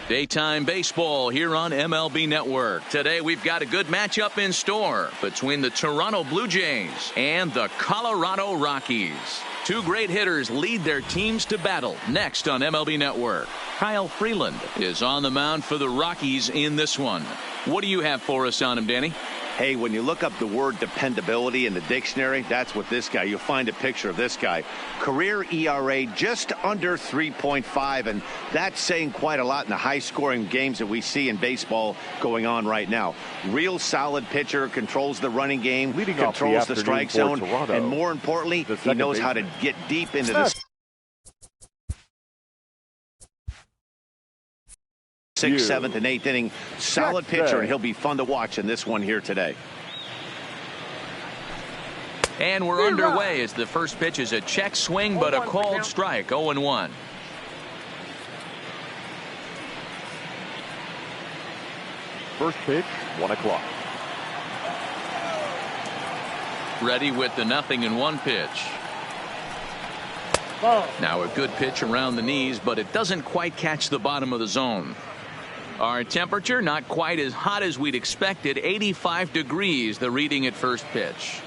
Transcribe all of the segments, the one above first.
Daytime baseball here on MLB Network. Today we've got a good matchup in store between the Toronto Blue Jays and the Colorado Rockies. Two great hitters lead their teams to battle next on MLB Network. Kyle Freeland is on the mound for the Rockies in this one. What do you have for us on him, Danny? Hey, when you look up the word dependability in the dictionary, that's what this guy, you'll find a picture of this guy. Career ERA just under 3.5, and that's saying quite a lot in the high-scoring games that we see in baseball going on right now. Real solid pitcher, controls the running game, controls the strike zone, and more importantly, he knows how to get deep into the 6th, 7th, and 8th inning. Solid pitcher, and he'll be fun to watch in this one here today. And we're underway as the first pitch is a check swing, but a called strike, 0-1. First pitch, 1 o'clock. Ready with the 0-1 pitch. Now a good pitch around the knees, but it doesn't quite catch the bottom of the zone. Our temperature not quite as hot as we'd expected, 85 degrees the reading at first pitch.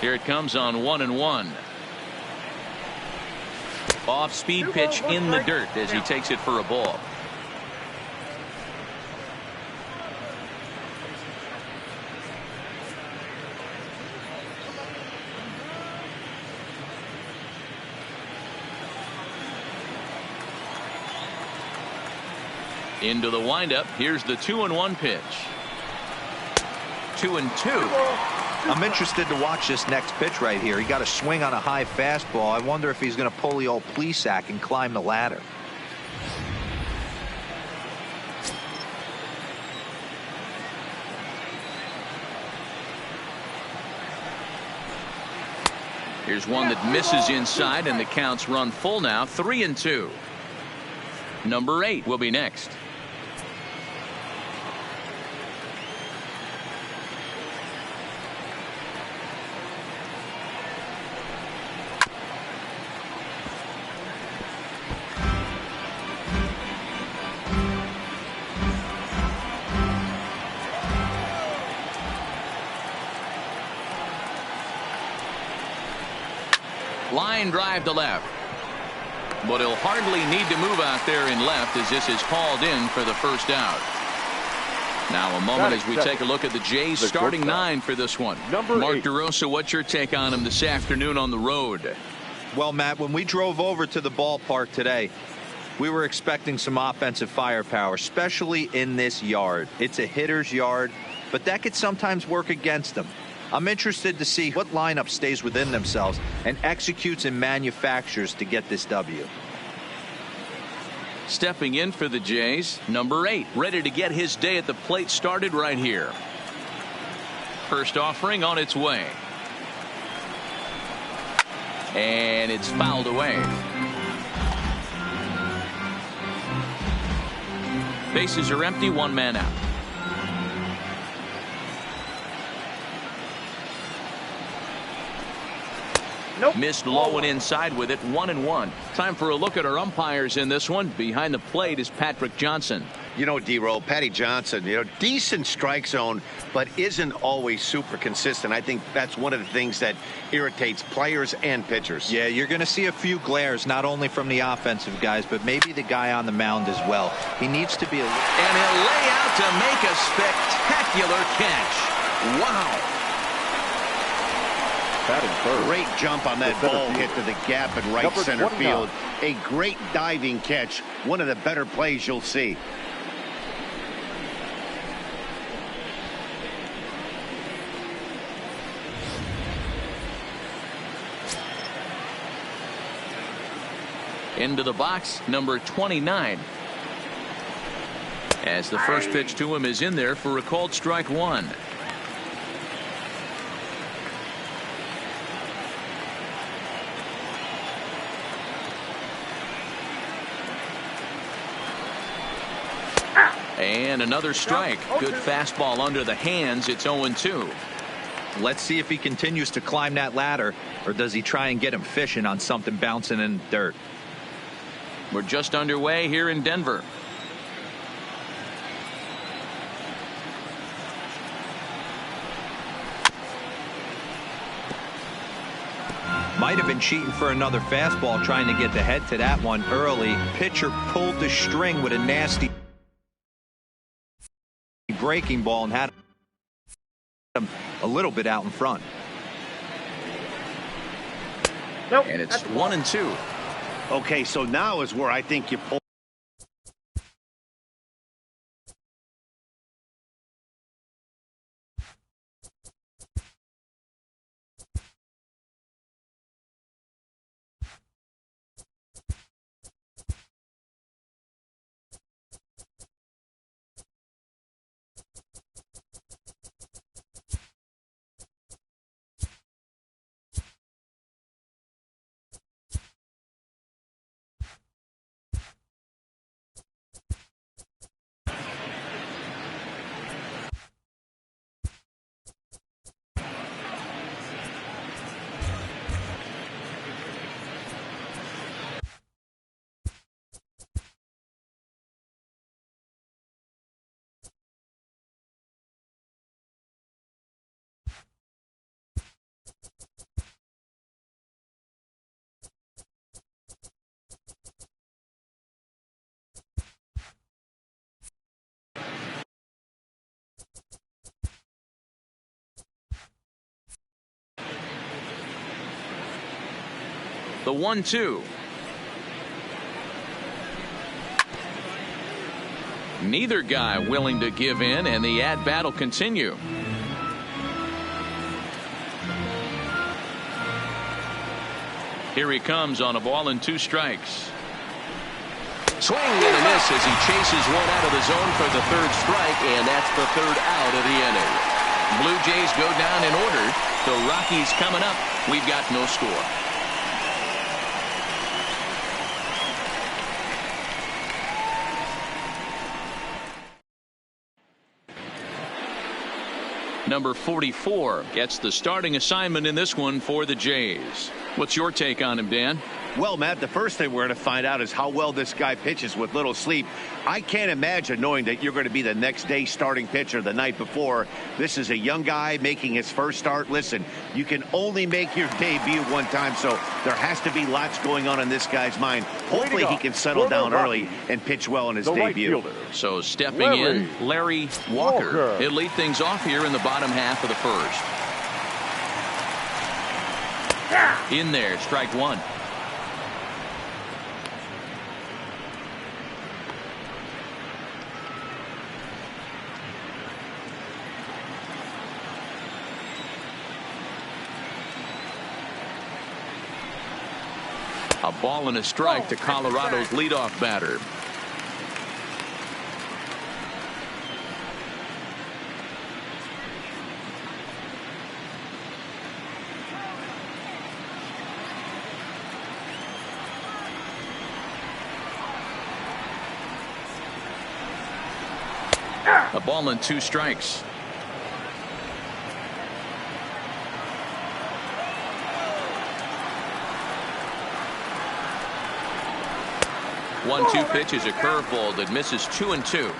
Here it comes on 1-1. Off speed pitch in the dirt as he takes it for a ball. Into the windup. Here's the 2-1 pitch. 2-2. I'm interested to watch this next pitch right here. He got a swing on a high fastball. I wonder if he's going to pull the old Plesac and climb the ladder. Here's one that misses inside, and the count's run full now. 3-2. Number 8 will be next. Line drive to left. But he'll hardly need to move out there in left as this is called in for the first out. Now a moment as we take a look at the Jays starting 9 for this one. Mark DeRosa, what's your take on him this afternoon on the road? Well, Matt, when we drove over to the ballpark today, we were expecting some offensive firepower, especially in this yard. It's a hitter's yard, but that could sometimes work against them. I'm interested to see what lineup stays within themselves and executes and manufactures to get this W. Stepping in for the Jays, number 8, ready to get his day at the plate started right here. First offering on its way. And it's fouled away. Bases are empty, one man out. Missed low and inside with it. 1-1. Time for a look at our umpires in this one. Behind the plate is Patrick Johnson. You know, D-Roll, Patty Johnson, decent strike zone, but isn't always super consistent. I think that's one of the things that irritates players and pitchers. Yeah, you're going to see a few glares, not only from the offensive guys, but maybe the guy on the mound as well. He needs to be a... And he'll lay out to make a spectacular catch. Wow. Great jump on that ball, hit to the gap in right center field. A great diving catch. One of the better plays you'll see. Into the box, number 29. As the first pitch to him is in there for a called strike 1. And another strike. Good fastball under the hands. It's 0-2. Let's see if he continues to climb that ladder, or does he try and get him fishing on something bouncing in the dirt. We're just underway here in Denver. Might have been cheating for another fastball, trying to get the head to that one early. Pitcher pulled the string with a nasty breaking ball and had him a little bit out in front. Nope. And it's 1-2. Okay, so now is where I think you pull. The 1-2. Neither guy willing to give in, and the at-bat will continue. Here he comes on a ball and 2 strikes. Swing and a miss as he chases one out of the zone for the 3rd strike, and that's the 3rd out of the inning. Blue Jays go down in order. The Rockies coming up. We've got no score. Number 44 gets the starting assignment in this one for the Jays. What's your take on him, Dan? Well, Matt, the first thing we're going to find out is how well this guy pitches with little sleep. I can't imagine knowing that you're going to be the next day starting pitcher the night before. This is a young guy making his first start. Listen, you can only make your debut one time, so there has to be lots going on in this guy's mind. Hopefully he can settle down early and pitch well in his debut. So stepping in, Larry Walker. He'll lead things off here in the bottom half of the 1st. In there, strike 1. A ball and a strike to Colorado's leadoff batter. A ball and 2 strikes. One-two pitch is a curveball that misses 2-2.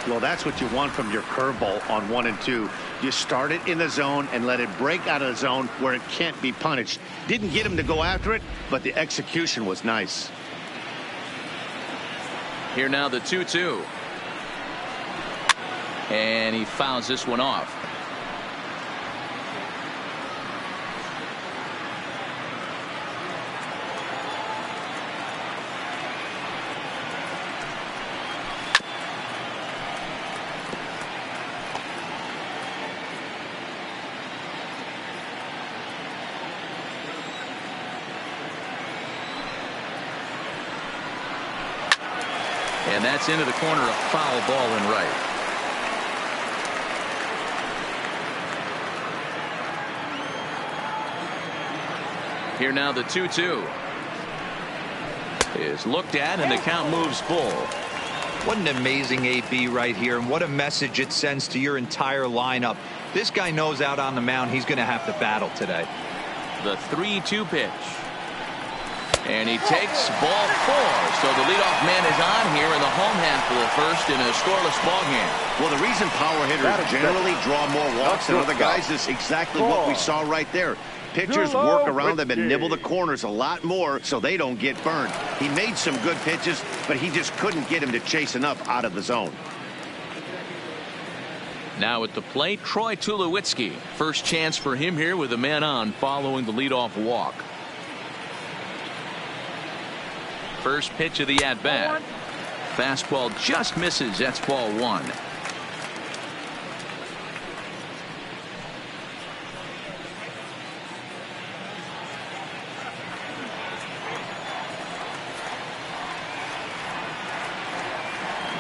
Well, that's what you want from your curveball on 1 and 2. You start it in the zone and let it break out of the zone where it can't be punished. Didn't get him to go after it, but the execution was nice. Here now the 2-2. And he fouls this one off. And that's into the corner, a foul ball in right. Here now the 2-2 is looked at, and the count moves full. What an amazing AB right here, and what a message it sends to your entire lineup. This guy knows out on the mound he's going to have to battle today. The 3-2 pitch. And he takes ball 4. So the leadoff man is on here in the home half of the first in a scoreless ball game. Well, the reason power hitters generally draw more walks than other guys is exactly what we saw right there. Pitchers work around them and nibble the corners a lot more so they don't get burned. He made some good pitches, but he just couldn't get him to chase enough out of the zone. Now at the plate, Troy Tulowitzki. First chance for him here with a man on following the leadoff walk. First pitch of the at-bat. Fastball just misses. That's ball 1.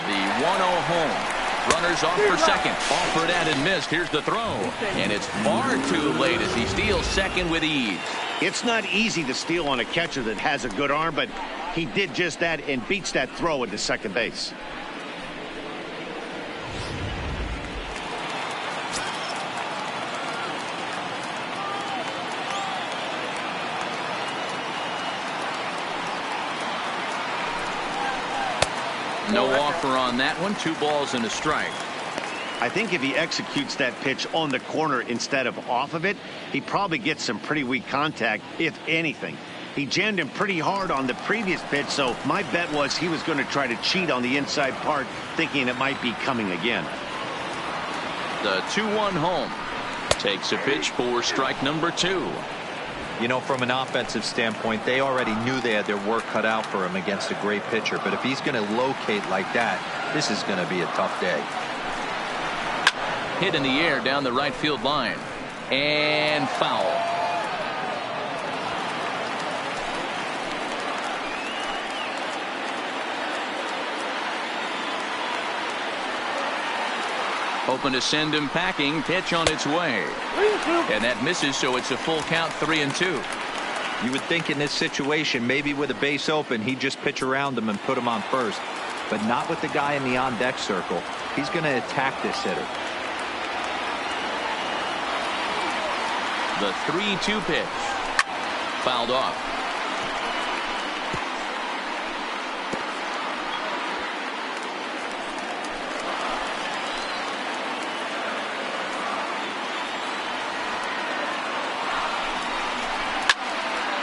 The 1-0 home. Runners off for second. Offered at and missed. Here's the throw. And it's far too late as he steals second with ease. It's not easy to steal on a catcher that has a good arm, but he did just that and beats that throw into second base. No offer on that one. 2 balls and a strike. I think if he executes that pitch on the corner instead of off of it, he probably gets some pretty weak contact, if anything. He jammed him pretty hard on the previous pitch, so my bet was he was going to try to cheat on the inside part, thinking it might be coming again. The 2-1 home. Takes a pitch for strike number 2. You know, from an offensive standpoint, they already knew they had their work cut out for him against a great pitcher. But if he's going to locate like that, this is going to be a tough day. Hit in the air down the right field line. And foul. Hoping to send him packing. Pitch on its way. And that misses, so it's a full count, 3-2. You would think in this situation, maybe with a base open, he'd just pitch around him and put him on first. But not with the guy in the on-deck circle. He's going to attack this hitter. The 3-2 pitch. Fouled off.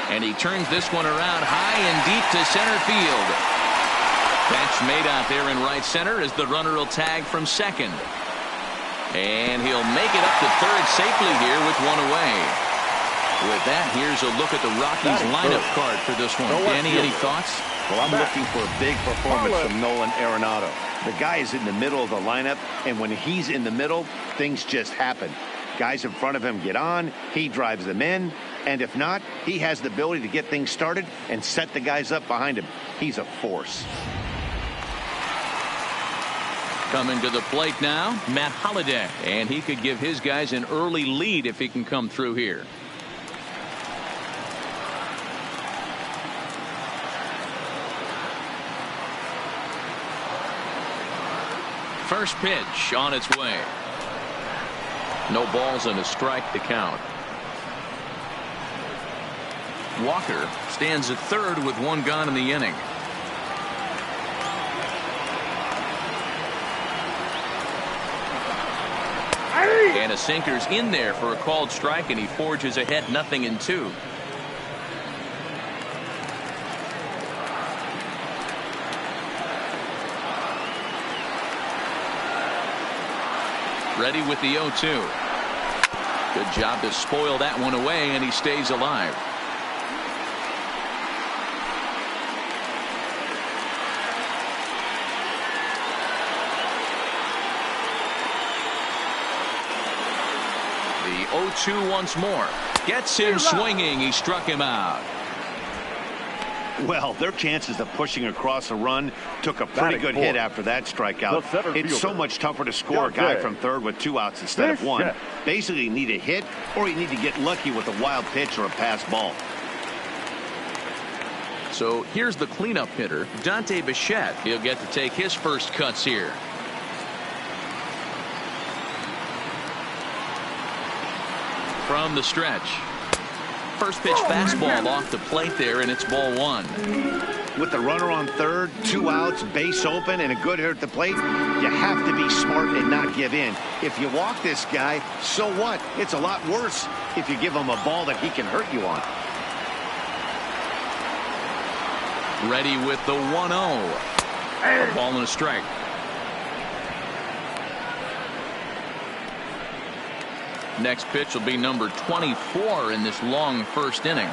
And he turns this one around high and deep to center field. Catch made out there in right center as the runner will tag from second. And he'll make it up to third safely here with one away. With that, here's a look at the Rockies lineup card for this one. Danny, any thoughts? Well, I'm looking for a big performance from Nolan Arenado. The guy is in the middle of the lineup, and when he's in the middle, things just happen. Guys in front of him get on, he drives them in, and if not, he has the ability to get things started and set the guys up behind him. He's a force. Coming to the plate now, Matt Holliday, and he could give his guys an early lead if he can come through here. First pitch on its way. No balls and a strike to count. Walker stands at third with 1 gone in the inning. And a sinker's in there for a called strike, and he forges ahead 0-2. Ready with the 0-2. Good job to spoil that one away, and he stays alive. The 0-2 once more. Gets him swinging. He struck him out. Well, their chances of pushing across a run took a pretty good hit after that strikeout. It's so much tougher to score a guy from third with 2 outs instead of 1. Basically, you need a hit or you need to get lucky with a wild pitch or a pass ball. So here's the cleanup hitter, Dante Bichette. He'll get to take his first cuts here. From the stretch. first pitch fastball off the plate there, and it's ball one. With the runner on third, 2 outs, base open, and a good hitter at the plate, you have to be smart and not give in. If you walk this guy, so what? It's a lot worse if you give him a ball that he can hurt you on. Ready with the 1-0. A ball and a strike. Next pitch will be number 24 in this long first inning.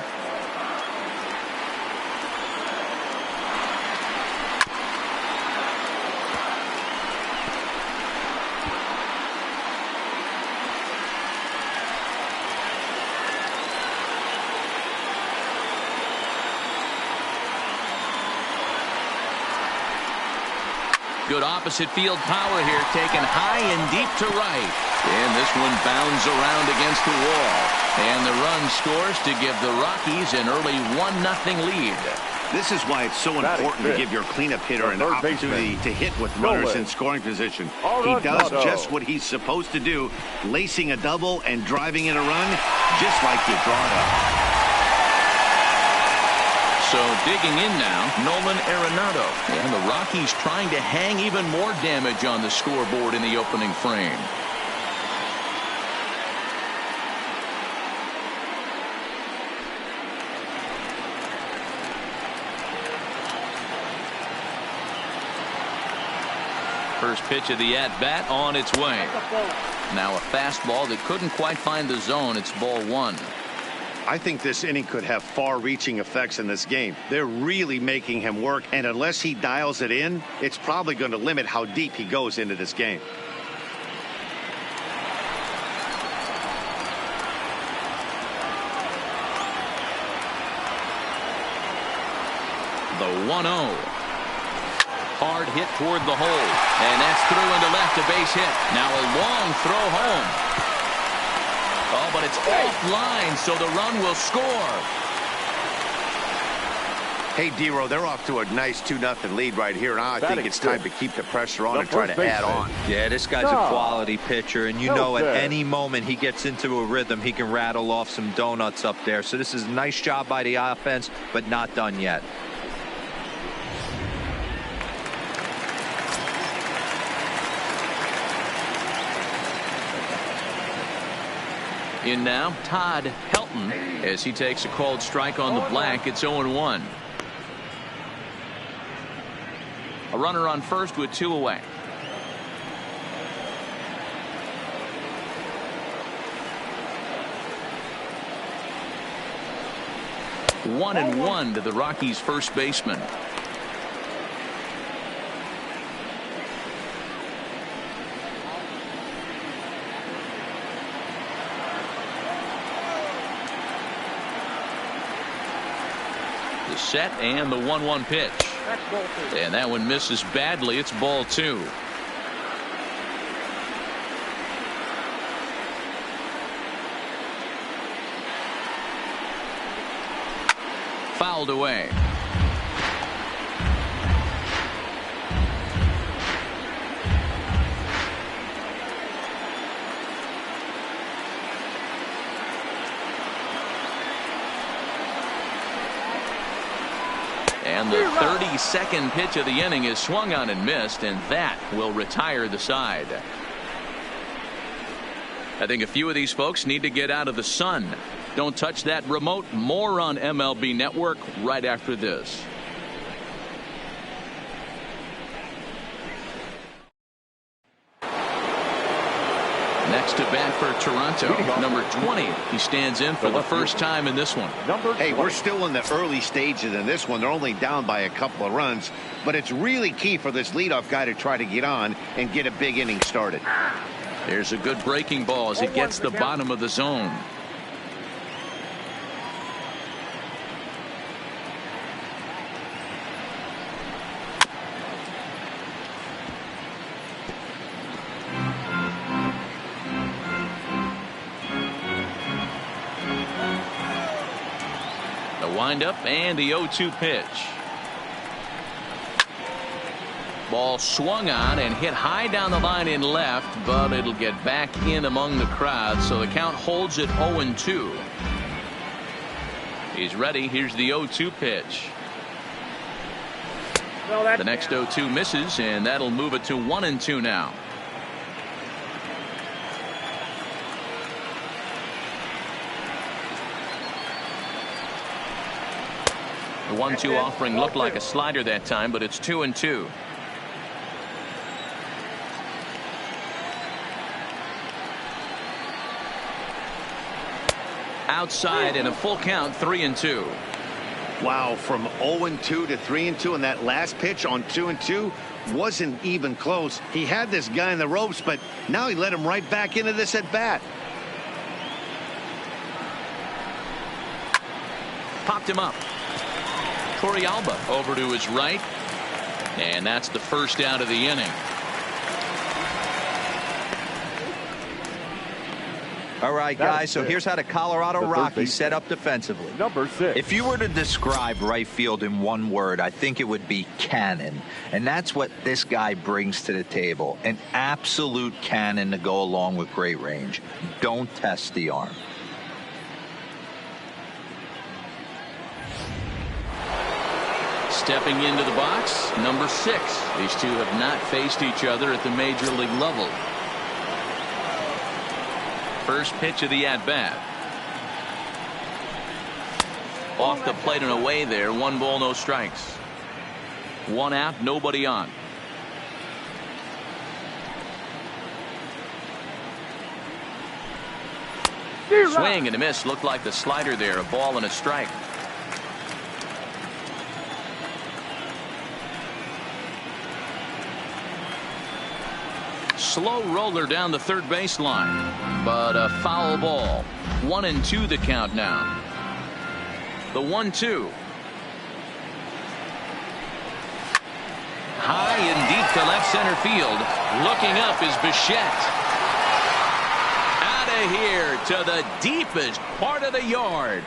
Good opposite field power here, taken high and deep to right. And this one bounds around against the wall. And the run scores to give the Rockies an early 1-0 lead. This is why it's so important to give your cleanup hitter an opportunity to hit with runners in scoring position. He does just what he's supposed to do, lacing a double and driving in a run, just like you draw it up. So digging in now, Nolan Arenado. And the Rockies trying to hang even more damage on the scoreboard in the opening frame. First pitch of the at-bat on its way. Now a fastball that couldn't quite find the zone. It's ball one. I think this inning could have far-reaching effects in this game. They're really making him work, and unless he dials it in, it's probably going to limit how deep he goes into this game. The 1-0. Hard hit toward the hole, and that's through into left, a base hit. Now a long throw home. Oh, but it's offline, so the run will score. Hey, D-Row, they're off to a nice 2-0 lead right here. Now I think it's time to keep the pressure on and try to add on. Yeah, this guy's a quality pitcher, and you know at any moment he gets into a rhythm, he can rattle off some donuts up there. So this is a nice job by the offense, but not done yet. In now, Todd Helton, as he takes a called strike on the black. It's 0-1. A runner on first with 2 away. One and one to the Rockies' first baseman. The set and the 1-1 pitch. And that one misses badly. It's ball two. Fouled away. And the 32nd pitch of the inning is swung on and missed, and that will retire the side. I think a few of these folks need to get out of the sun. Don't touch that remote. More on MLB Network right after this. Next to bat for Toronto, number 20. He stands in for the first time in this one. Hey, we're still in the early stages in this one. They're only down by a couple of runs, but it's really key for this leadoff guy to try to get on and get a big inning started. There's a good breaking ball as he gets the bottom of the zone. Windup and the 0-2 pitch. Ball swung on and hit high down the line in left, but it'll get back in among the crowd, so the count holds at 0-2. He's ready. Here's the 0-2 pitch. The next 0-2 misses, and that'll move it to 1-2 now. The 1-2 offering looked like a slider that time, but it's 2-2. Outside in a full count, 3-2. Wow, from 0-2 to 3-2, and that last pitch on 2-2 wasn't even close. He had this guy in the ropes, but now he let him right back into this at bat. Popped him up. Torrealba over to his right, and that's the first out of the inning. All right, guys, so here's how the Colorado Rockies set up defensively. Number 6. If you were to describe right field in one word, I think it would be cannon. And that's what this guy brings to the table. An absolute cannon to go along with great range. Don't test the arm. Stepping into the box, number 6. These two have not faced each other at the major league level. First pitch of the at-bat. Off the plate and away there. 1 ball, no strikes. 1 out, nobody on. Swing and a miss. Looked like the slider there. A ball and a strike. Slow roller down the third baseline, but a foul ball. 1-2 the count now. The 1-2. High and deep to left center field. Looking up is Bichette. Out of here to the deepest part of the yard.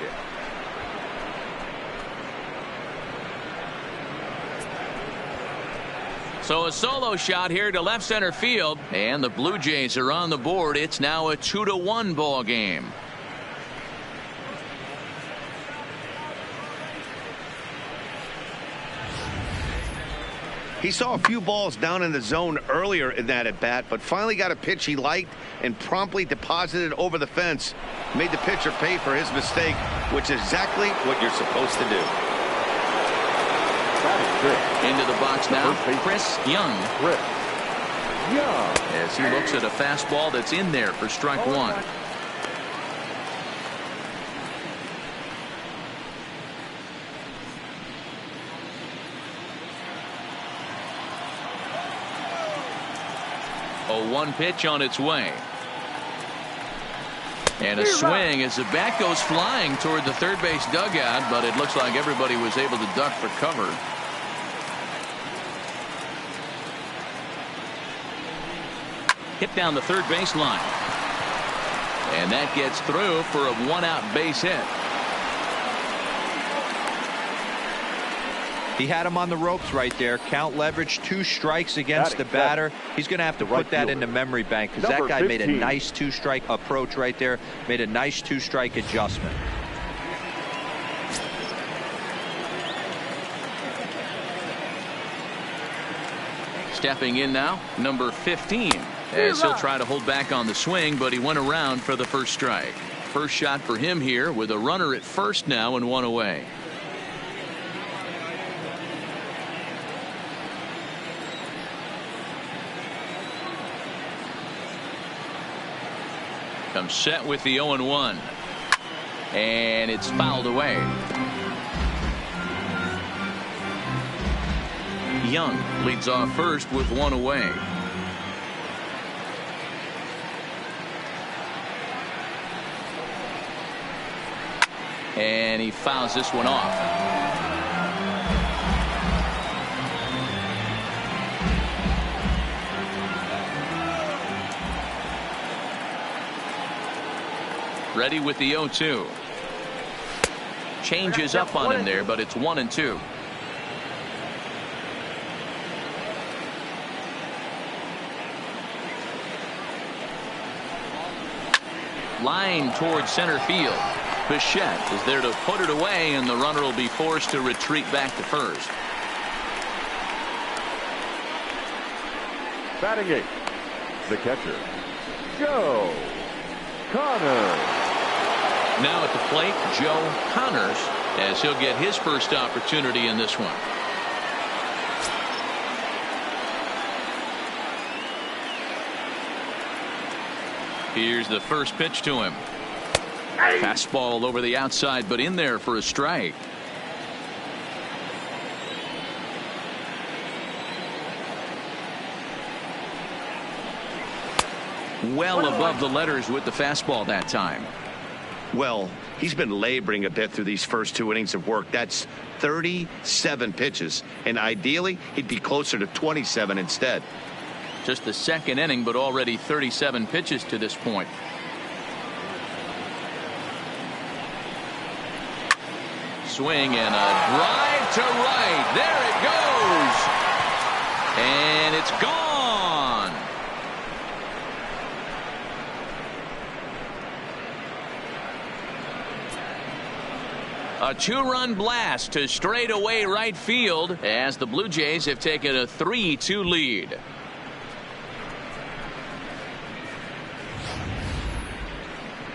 So a solo shot here to left center field, and the Blue Jays are on the board. It's now a 2-1 ball game. He saw a few balls down in the zone earlier in that at bat, but finally got a pitch he liked and promptly deposited over the fence. Made the pitcher pay for his mistake, which is exactly what you're supposed to do. Into the box now, Chris Young. As he looks at a fastball that's in there for strike 1. A 1 pitch on its way. And a swing as the bat goes flying toward the third base dugout, but it looks like everybody was able to duck for cover. Hit down the third baseline. And that gets through for a 1-out base hit. He had him on the ropes right there. Count leverage, 2 strikes against the batter. He's going to have to put that into memory bank because that guy made a nice 2-strike approach right there. Made a nice 2-strike adjustment. Stepping in now, number 15. As he'll try to hold back on the swing, but he went around for the first strike. First shot for him here with a runner at first now and 1 away. Comes set with the 0-1. And it's fouled away. Young leads off first with 1 away. And he fouls this one off. Ready with the 0-2. Changes up on him there, but it's 1-2. Line towards center field. Bichette is there to put it away, and the runner will be forced to retreat back to first. Batting 8, the catcher, Joe Connors. Now at the plate, Joe Connors, as he'll get his first opportunity in this one. Here's the first pitch to him. Fastball over the outside, but in there for a strike. Well above the letters with the fastball that time. Well, he's been laboring a bit through these first 2 innings of work. That's 37 pitches, and ideally he'd be closer to 27 instead. Just the second inning, but already 37 pitches to this point. Swing and a drive to right. There it goes. And it's gone. A 2-run blast to straightaway right field as the Blue Jays have taken a 3-2 lead.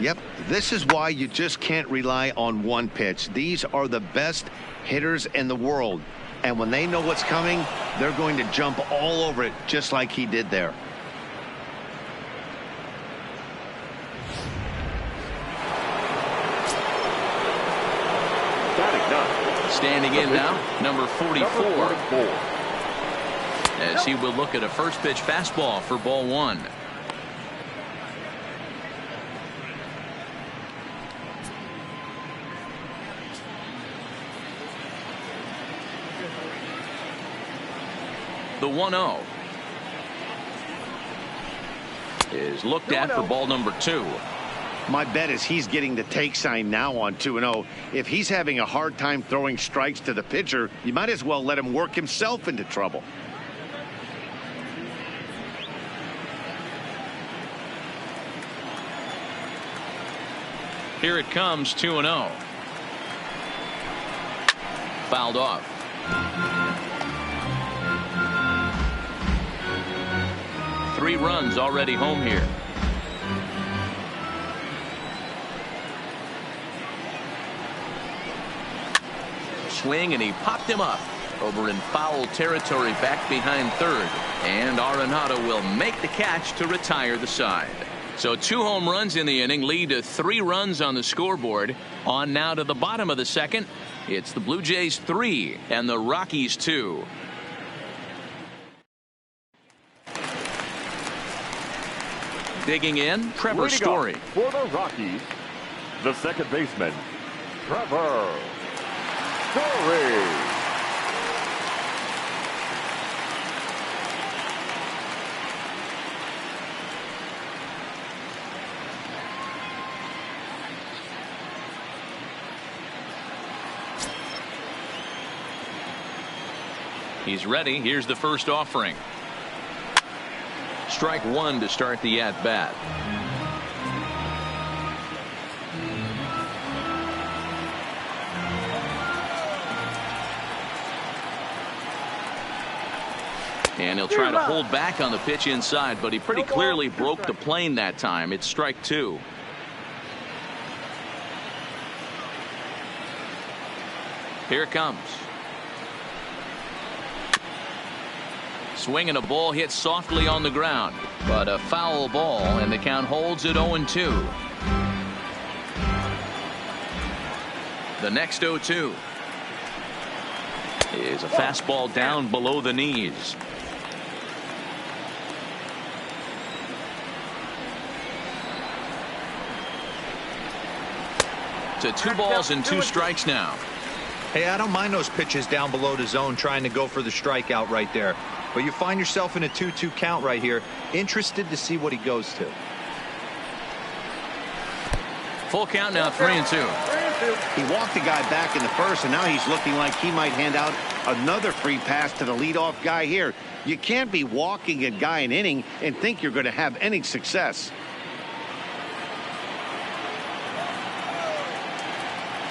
Yep, this is why you just can't rely on one pitch. These are the best hitters in the world. And when they know what's coming, they're going to jump all over it, just like he did there. Standing in now, number 44. As he will look at a first pitch fastball for ball 1. The 1-0 is looked at for ball number 2. My bet is he's getting the take sign now on 2-0. If he's having a hard time throwing strikes to the pitcher, you might as well let him work himself into trouble. Here it comes, 2-0. Fouled off. Three runs already home here. Swing, and he popped him up over in foul territory back behind third. And Arenado will make the catch to retire the side. So 2 home runs in the inning lead to 3 runs on the scoreboard. On now to the bottom of the second. It's the Blue Jays 3 and the Rockies 2. Digging in, Trevor Story. For the Rockies, the second baseman, Trevor Story. He's ready. Here's the first offering. Strike 1 to start the at-bat. And he'll try to hold back on the pitch inside, but he pretty clearly broke the plane that time. It's strike 2. Here it comes. Swing and a ball hit softly on the ground, but a foul ball, and the count holds at 0-2. The next 0-2 is a fastball down below the knees. To 2 balls and 2 strikes now. Hey, I don't mind those pitches down below the zone trying to go for the strikeout right there. But you find yourself in a 2-2 count right here. Interested to see what he goes to. Full count now, 3-2. He walked the guy back in the first, and now he's looking like he might hand out another free pass to the leadoff guy here. You can't be walking a guy an inning and think you're going to have any success.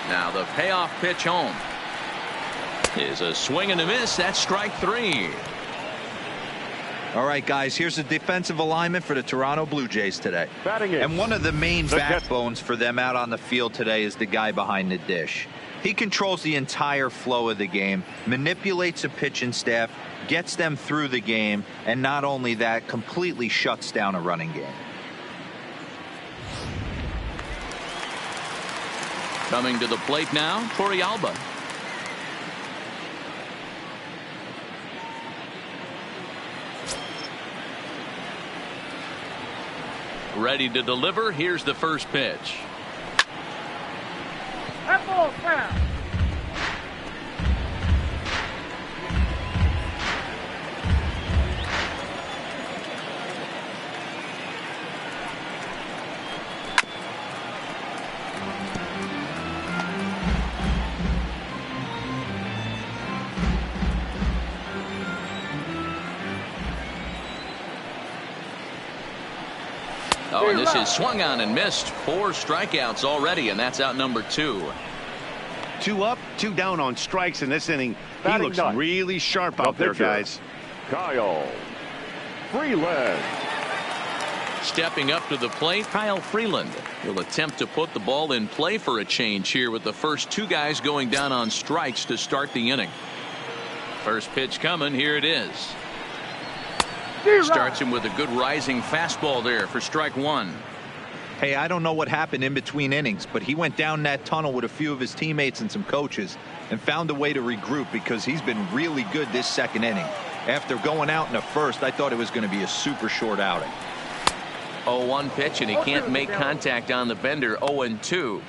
Now the payoff pitch home is a swing and a miss. That's strike 3. All right, guys, here's the defensive alignment for the Toronto Blue Jays today. Batting in. And one of the main backbones for them out on the field today is the guy behind the dish. He controls the entire flow of the game, manipulates the pitching staff, gets them through the game, and not only that, completely shuts down a running game. Coming to the plate now, Torrealba. Ready to deliver. Here's the first pitch. That ball's foul. Oh, and this is swung on and missed. 4 strikeouts already, and that's out number 2. 2 up, 2 down on strikes in this inning. He Batting looks ninth. really sharp out there, pitcher, guys. Kyle Freeland. Stepping up to the plate, Kyle Freeland. He'll attempt to put the ball in play for a change here with the first 2 guys going down on strikes to start the inning. First pitch coming. Here it is. Starts him with a good rising fastball there for strike 1. Hey, I don't know what happened in between innings, but he went down that tunnel with a few of his teammates and some coaches and found a way to regroup because he's been really good this second inning. After going out in the first, I thought it was going to be a super short outing. 0-1 pitch, and he can't make contact on the bender. 0-2.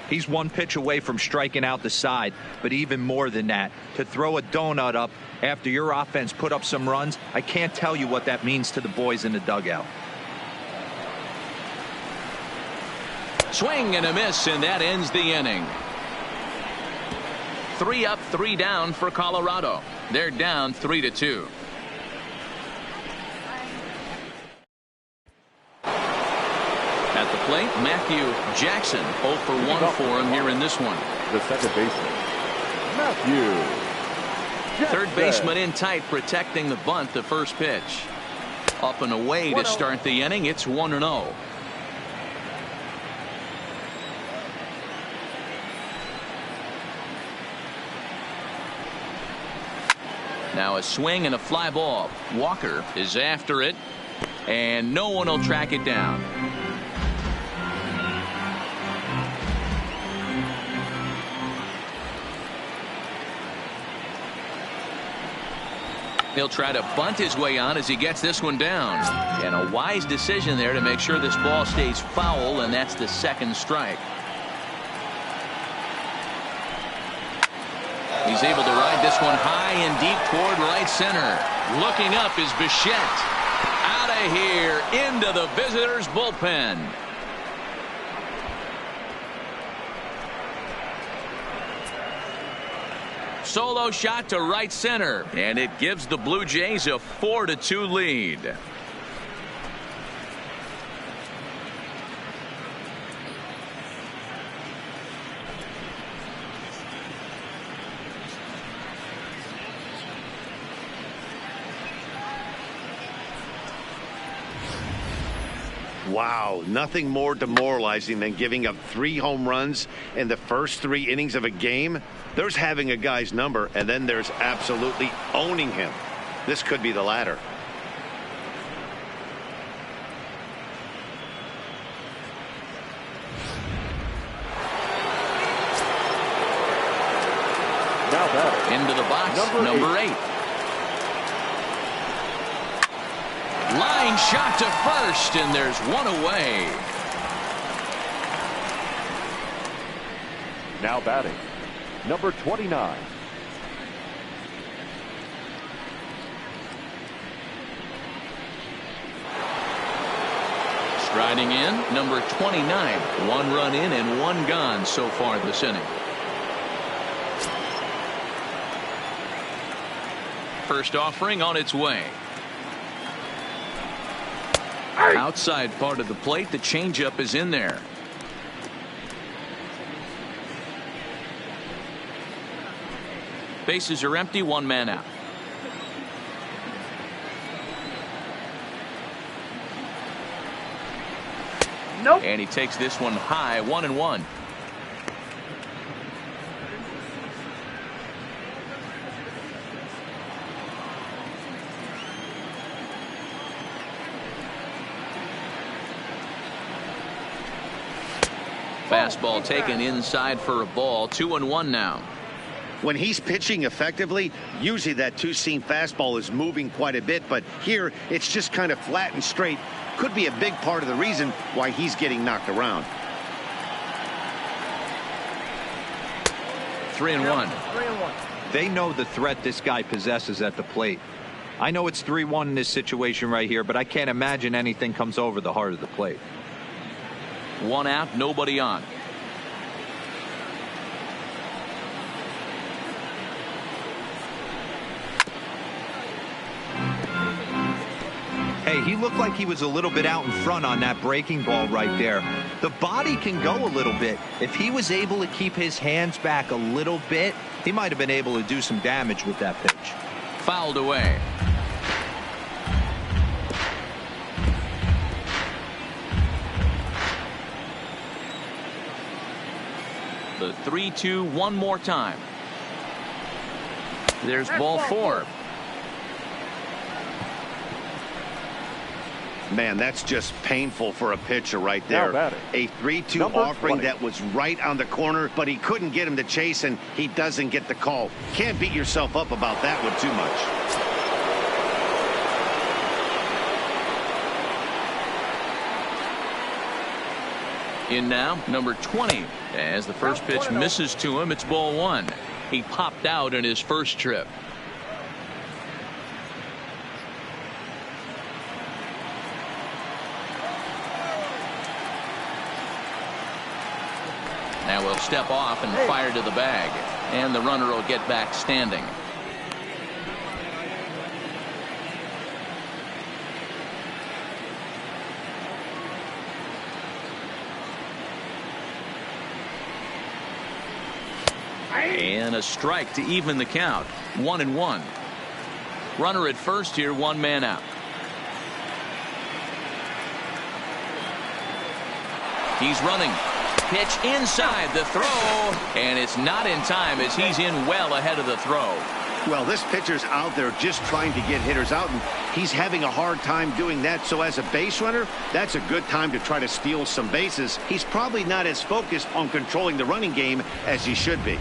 He's 1 pitch away from striking out the side, but even more than that, to throw a donut up after your offense put up some runs, I can't tell you what that means to the boys in the dugout. Swing and a miss, and that ends the inning. 3 up, 3 down for Colorado. They're down 3-2. At the plate, Matthew Jackson. 0 for 1 for him here in this one. The second baseman, Matthew Jackson. Third baseman in tight, protecting the bunt. The first pitch. Up and away to start the inning. It's 1-0. Now a swing and a fly ball. Walker is after it, and no one will track it down. He'll try to bunt his way on as he gets this one down. And a wise decision there to make sure this ball stays foul, and that's the second strike. He's able to ride this one high and deep toward right center. Looking up is Bichette. Out of here into the visitors' bullpen. Solo shot to right center, and it gives the Blue Jays a 4-2 lead. Wow, nothing more demoralizing than giving up 3 home runs in the first 3 innings of a game. There's having a guy's number, and then there's absolutely owning him. This could be the latter. Now that Into the box, number 8. Line shot to first, and there's one away. now batting, number 29. Striding in, number 29. 1 run in and 1 gone so far this inning. First offering on its way. Outside part of the plate, the changeup is in there. Bases are empty, one man out. Nope. And he takes this one high, 1-1. Fastball taken inside for a ball, 2-1 now. When he's pitching effectively, usually that two-seam fastball is moving quite a bit, but here it's just kind of flat and straight. Could be a big part of the reason why he's getting knocked around. 3-1. 3-1. They know the threat this guy possesses at the plate. I know it's 3-1 in this situation right here, but I can't imagine anything comes over the heart of the plate. 1 out, nobody on. Hey, he looked like he was a little bit out in front on that breaking ball right there. The body can go a little bit. If he was able to keep his hands back a little bit, he might have been able to do some damage with that pitch. Fouled away. The 3-2 one more time. There's ball 4. Man, that's just painful for a pitcher right there. A 3-2 offering that was right on the corner, but he couldn't get him to chase, and he doesn't get the call. Can't beat yourself up about that one too much. In now, number 20. As the first pitch misses to him, it's ball 1. He popped out in his first trip. Now we'll step off and fire to the bag. And the runner will get back standing. And a strike to even the count. 1-1. Runner at first here, 1 man out. He's running. Pitch inside the throw, and it's not in time as he's in well ahead of the throw. Well, this pitcher's out there just trying to get hitters out, and he's having a hard time doing that. So as a base runner, that's a good time to try to steal some bases. He's probably not as focused on controlling the running game as he should be.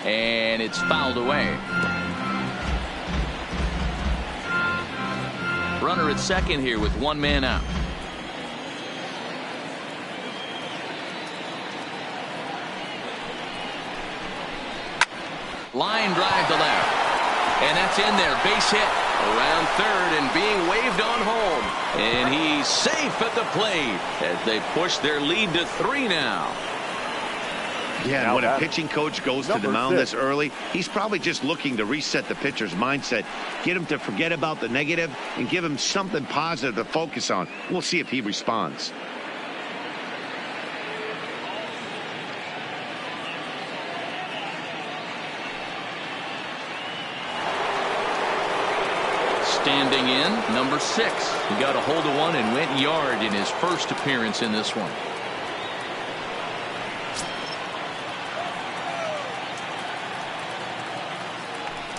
And it's fouled away. Runner at second here with 1 man out. Line drive to left. And that's in there. Base hit. Around third and being waved on home. And he's safe at the plate as they push their lead to 3 now. Yeah, and when a pitching coach goes to the mound this early, he's probably just looking to reset the pitcher's mindset, get him to forget about the negative, and give him something positive to focus on. We'll see if he responds. Standing in, number 6. He got a hold of one and went yard in his first appearance in this one.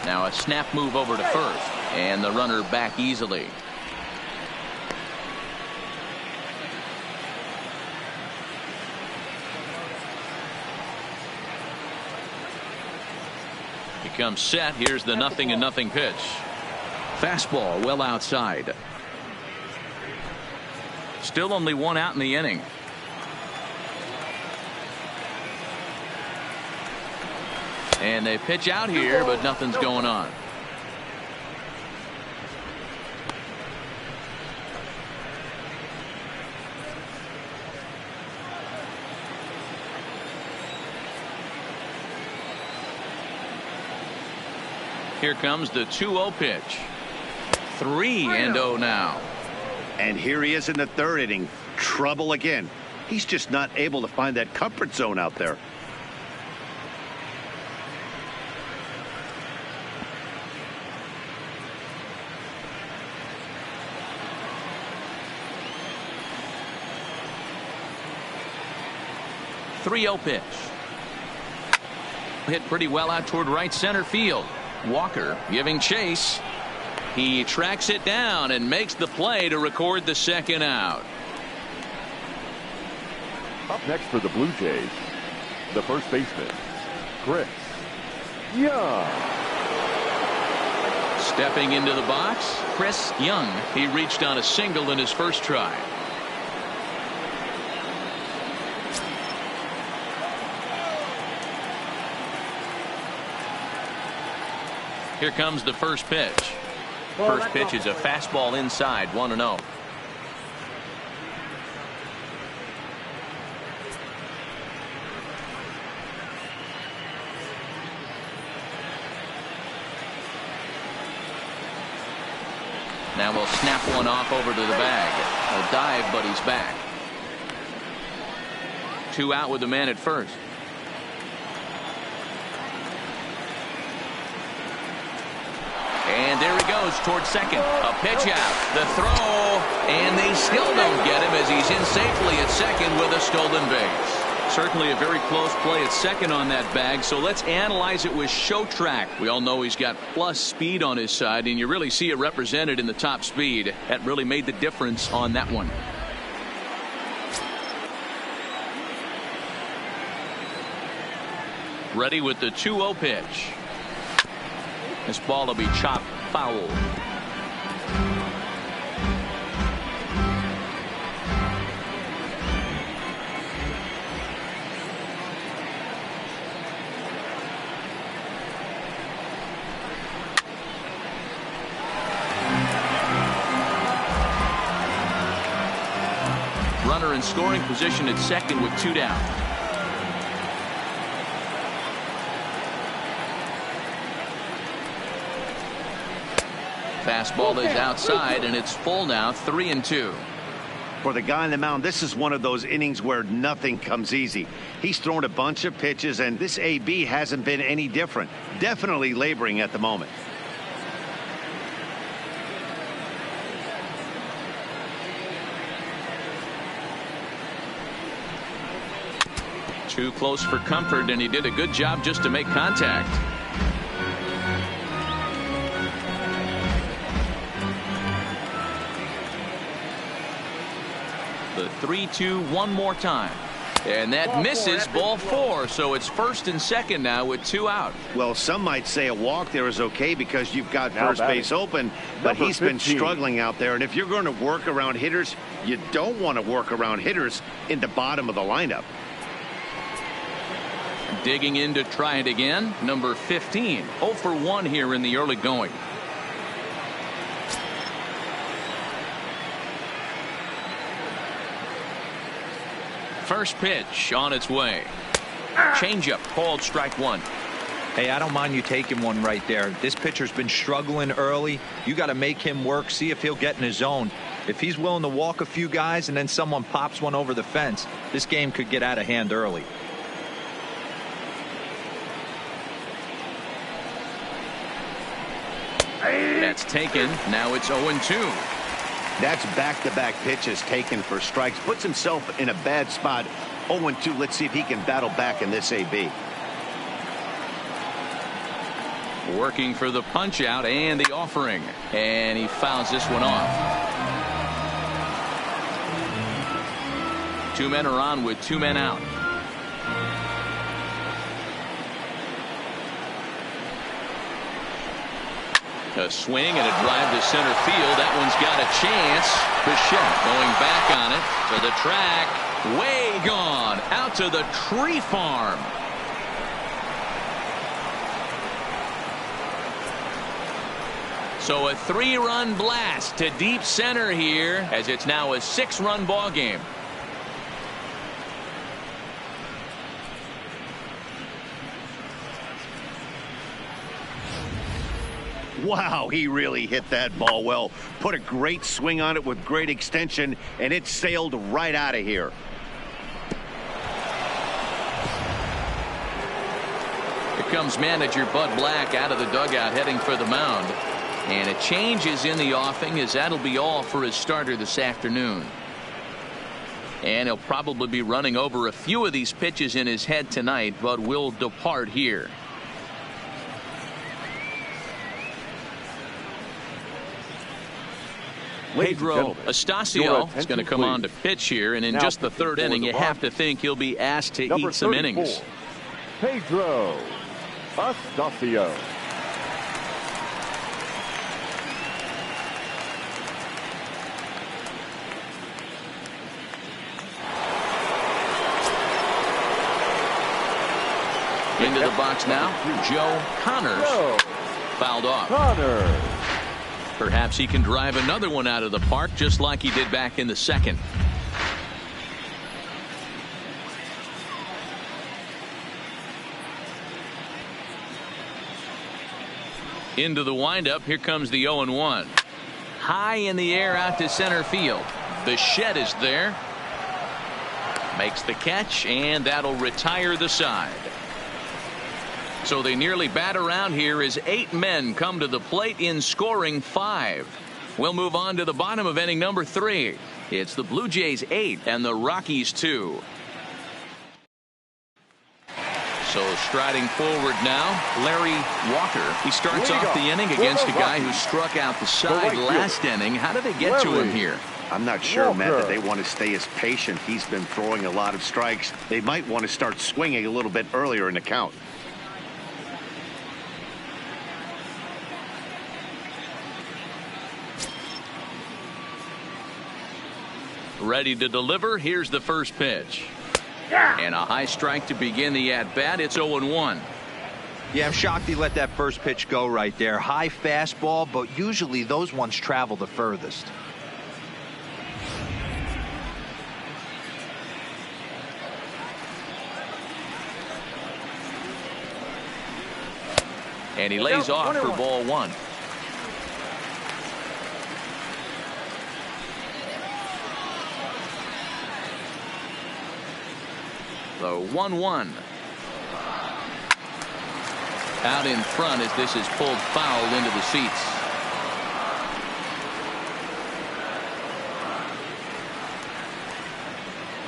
Now a snap move over to first, and the runner back easily. He comes set. Here's the 0-0 pitch. Fastball well outside. Still only 1 out in the inning. And they pitch out here, but nothing's going on. Here comes the 2-0 pitch. 3-0 now. And here he is in the third inning. Trouble again. He's just not able to find that comfort zone out there. Three-0 pitch. Hit pretty well out toward right center field. Walker giving chase. He tracks it down and makes the play to record the second out. Up next for the Blue Jays, the first baseman, Chris Young. Stepping into the box, Chris Young. He reached on a single in his first try. Here comes the first pitch. First pitch is a fastball inside, 1-0. Now we'll snap one off over to the bag. A dive, but he's back. 2 out with the man at first. And there he goes towards second. A pitch out. The throw. And they still don't get him as he's in safely at second with a stolen base. Certainly a very close play at second on that bag. So let's analyze it with show track. We all know he's got plus speed on his side, and you really see it represented in the top speed. That really made the difference on that one. Ready with the 2-0 pitch. This ball will be chopped foul. Runner in scoring position at second with 2 down. Fastball is outside, and it's full now, 3-2. For the guy on the mound, this is one of those innings where nothing comes easy. He's thrown a bunch of pitches, and this AB hasn't been any different. Definitely laboring at the moment. Too close for comfort, and he did a good job just to make contact. The 3-2 one more time. And that misses, ball 4. So it's first and second now with 2 out. Well, some might say a walk there is okay because you've got first base open, but he's been struggling out there. And if you're going to work around hitters, you don't want to work around hitters in the bottom of the lineup. Digging in to try it again. Number 15. 0 for 1 here in the early going. First pitch on its way. Changeup called strike 1. Hey, I don't mind you taking one right there. This pitcher's been struggling early. You got to make him work, see if he'll get in his zone. If he's willing to walk a few guys and then someone pops one over the fence, this game could get out of hand early. That's taken. Now it's 0-2. That's back-to-back pitches taken for strikes. Puts himself in a bad spot. 0-2. Let's see if he can battle back in this AB. Working for the punch out and the offering. And he fouls this one off. 2 men are on with 2 men out. A swing and a drive to center field. That one's got a chance. Bichette going back on it to the track. Way gone. Out to the tree farm. So a 3-run blast to deep center here as it's now a 6-run ball game. Wow, he really hit that ball well. Put a great swing on it with great extension, and it sailed right out of here. Here comes manager Bud Black out of the dugout heading for the mound. And a change is in the offing, as that'll be all for his starter this afternoon. And he'll probably be running over a few of these pitches in his head tonight, but will depart here. Pedro Astacio is going to come on to pitch here, and in just the third inning, you have to think he'll be asked to eat some innings. Pedro Astacio. Into the box now, Joe Connors. Fouled off. Connors. Perhaps he can drive another one out of the park, just like he did back in the second. Into the windup. Here comes the 0-1. High in the air out to center field. Bichette is there. Makes the catch, and that'll retire the side. So they nearly bat around here as 8 men come to the plate in scoring 5. We'll move on to the bottom of inning number 3. It's the Blue Jays 8 and the Rockies 2. So striding forward now, Larry Walker. He starts off the inning against a guy who struck out the side last inning. How did they get to him here? I'm not sure, Matt, that they want to stay as patient. He's been throwing a lot of strikes. They might want to start swinging a little bit earlier in the count. Ready to deliver. Here's the first pitch. And a high strike to begin the at-bat. It's 0-1. Yeah, I'm shocked he let that first pitch go right there. High fastball, but usually those ones travel the furthest. And he lays off for ball 1. The 1-1. Out in front as this is pulled foul into the seats.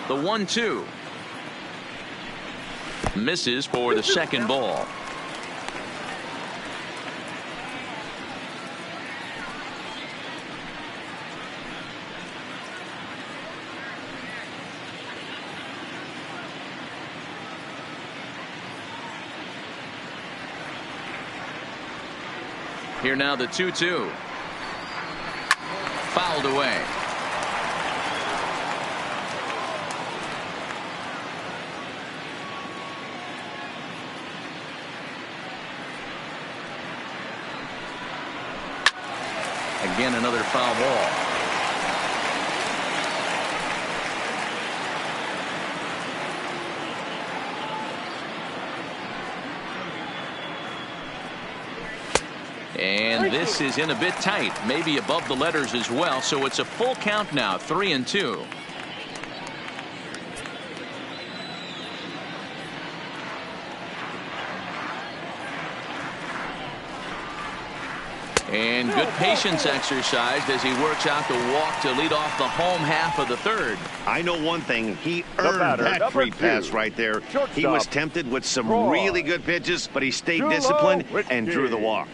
The 1-2. Misses for the second ball. Here now the 2-2. Fouled away. Again, another foul ball. And this is in a bit tight, maybe above the letters as well, so it's a full count now, 3-2. And good patience exercised as he works out the walk to lead off the home half of the third. I know one thing. He earned that free pass right there. He was tempted with some really good pitches, but he stayed disciplined and drew the walk.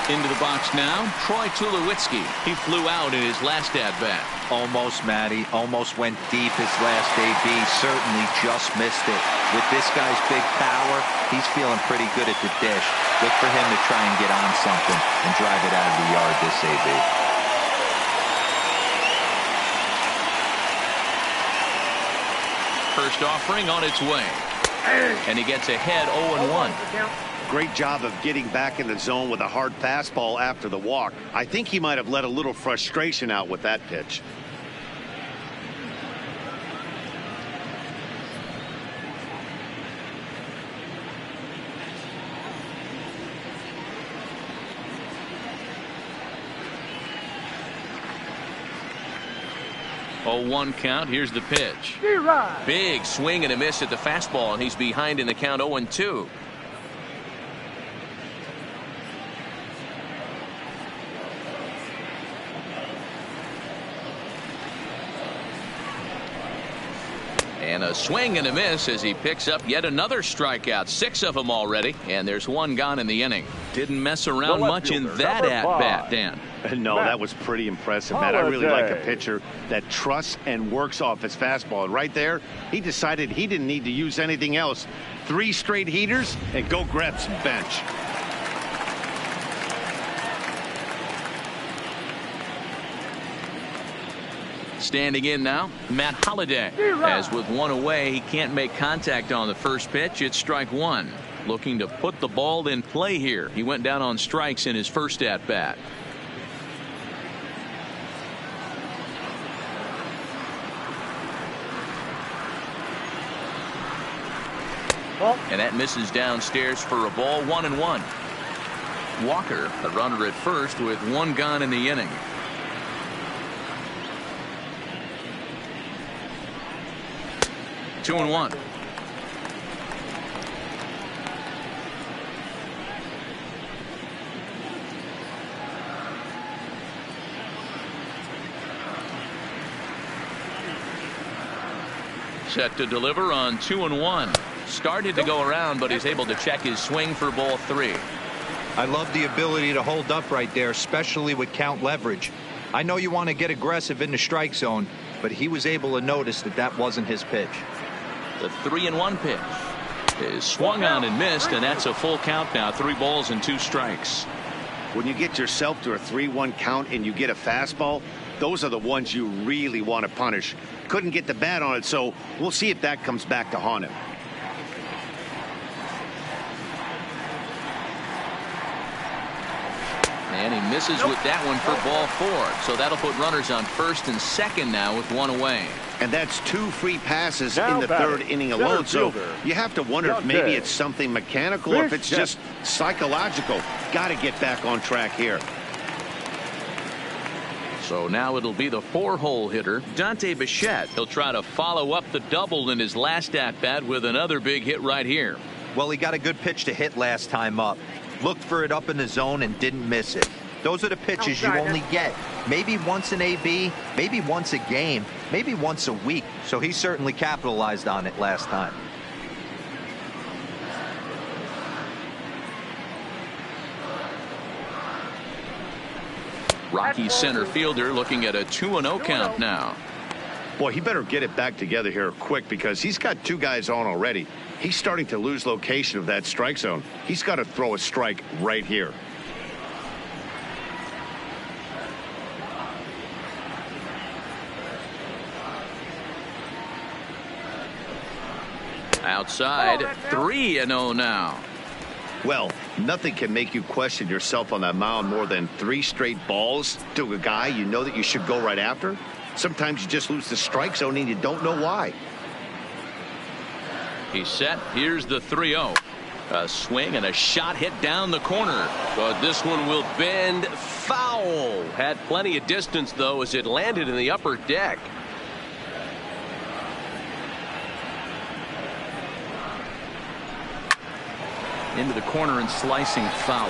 Into the box now, Troy Tulowitzki. He flew out in his last at-bat. Almost, Matty. Almost went deep his last AB. Certainly just missed it. With this guy's big power, he's feeling pretty good at the dish. Look for him to try and get on something and drive it out of the yard this AB. First offering on its way. And he gets ahead 0-1. Great job of getting back in the zone with a hard fastball after the walk. I think he might have let a little frustration out with that pitch. 0-1 count. Here's the pitch. Big swing and a miss at the fastball, and he's behind in the count 0-2. And a swing and a miss as he picks up yet another strikeout. 6 of them already, and there's 1 gone in the inning. Didn't mess around much in that at-bat, Dan. No, that was pretty impressive, Matt. I really like a pitcher that trusts and works off his fastball. And right there, he decided he didn't need to use anything else. 3 straight heaters and go grab some bench. Standing in now, Matt Holliday. As with 1 away, he can't make contact on the first pitch. It's strike 1. Looking to put the ball in play here. He went down on strikes in his first at-bat. And that misses downstairs for a ball. 1-1. Walker, the runner at first, with 1 gone in the inning. Two and 1. Set to deliver on 2 and 1. Started to go around, but he's able to check his swing for ball 3. I love the ability to hold up right there, especially with count leverage. I know you want to get aggressive in the strike zone, but he was able to notice that that wasn't his pitch. The 3-1 pitch is swung on and missed, and that's a full count now. 3 balls and 2 strikes. When you get yourself to a 3-1 count and you get a fastball, those are the ones you really want to punish. Couldn't get the bat on it, so we'll see if that comes back to haunt him. And he misses with that one for ball 4. So that'll put runners on first and second now with 1 away. And that's 2 free passes in the 3rd inning alone. So you have to wonder if maybe it's something mechanical or if it's just psychological. Got to get back on track here. So now it'll be the 4-hole hitter, Dante Bichette. He'll try to follow up the double in his last at-bat with another big hit right here. Well, he got a good pitch to hit last time up. Looked for it up in the zone and didn't miss it. Those are the pitches you only get maybe once in AB, maybe once a game, maybe once a week. So he certainly capitalized on it last time. Rockies center fielder looking at a 2-0 count now. Boy, he better get it back together here quick because he's got 2 guys on already. He's starting to lose location of that strike zone. He's got to throw a strike right here. Outside, 3-0 now. Well, nothing can make you question yourself on that mound more than 3 straight balls to a guy you know that you should go right after. Sometimes you just lose the strike zone and you don't know why. He's set. Here's the 3-0. A swing and a shot hit down the corner. But this one will bend foul. Had plenty of distance, though, as it landed in the upper deck. Into the corner and slicing foul.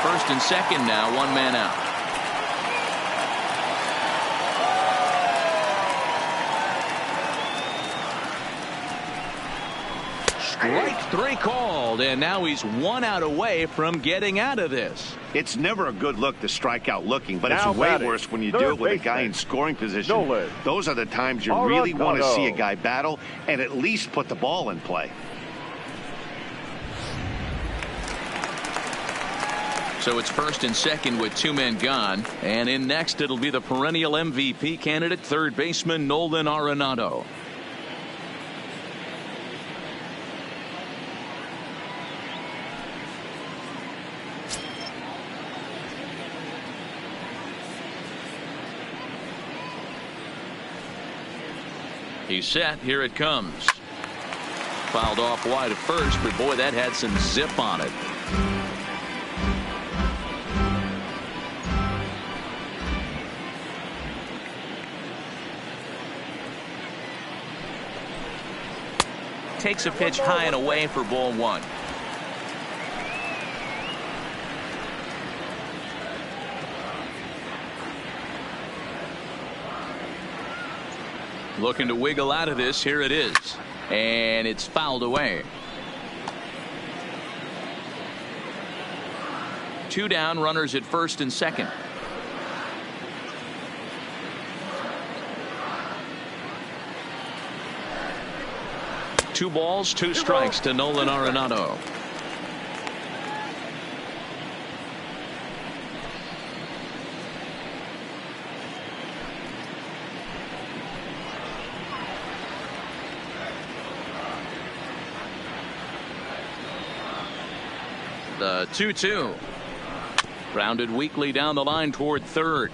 First and second now, 1 man out. Strike 3 called, and now he's 1 out away from getting out of this. It's never a good look to strike out looking, but it's way worse when you do it with a guy in scoring position. Those are the times you really want to see a guy battle and at least put the ball in play. So it's first and second with 2 men gone, and in next it'll be the perennial MVP candidate, third baseman Nolan Arenado. He's set. Here it comes. Fouled off wide at first, but boy, that had some zip on it. takes a pitch high and away for ball one. Looking to wiggle out of this. Here it is. And it's fouled away. 2 down, runners at first and second. Two balls, two strikes to Nolan Arenado. The 2-2. Grounded weakly down the line toward third.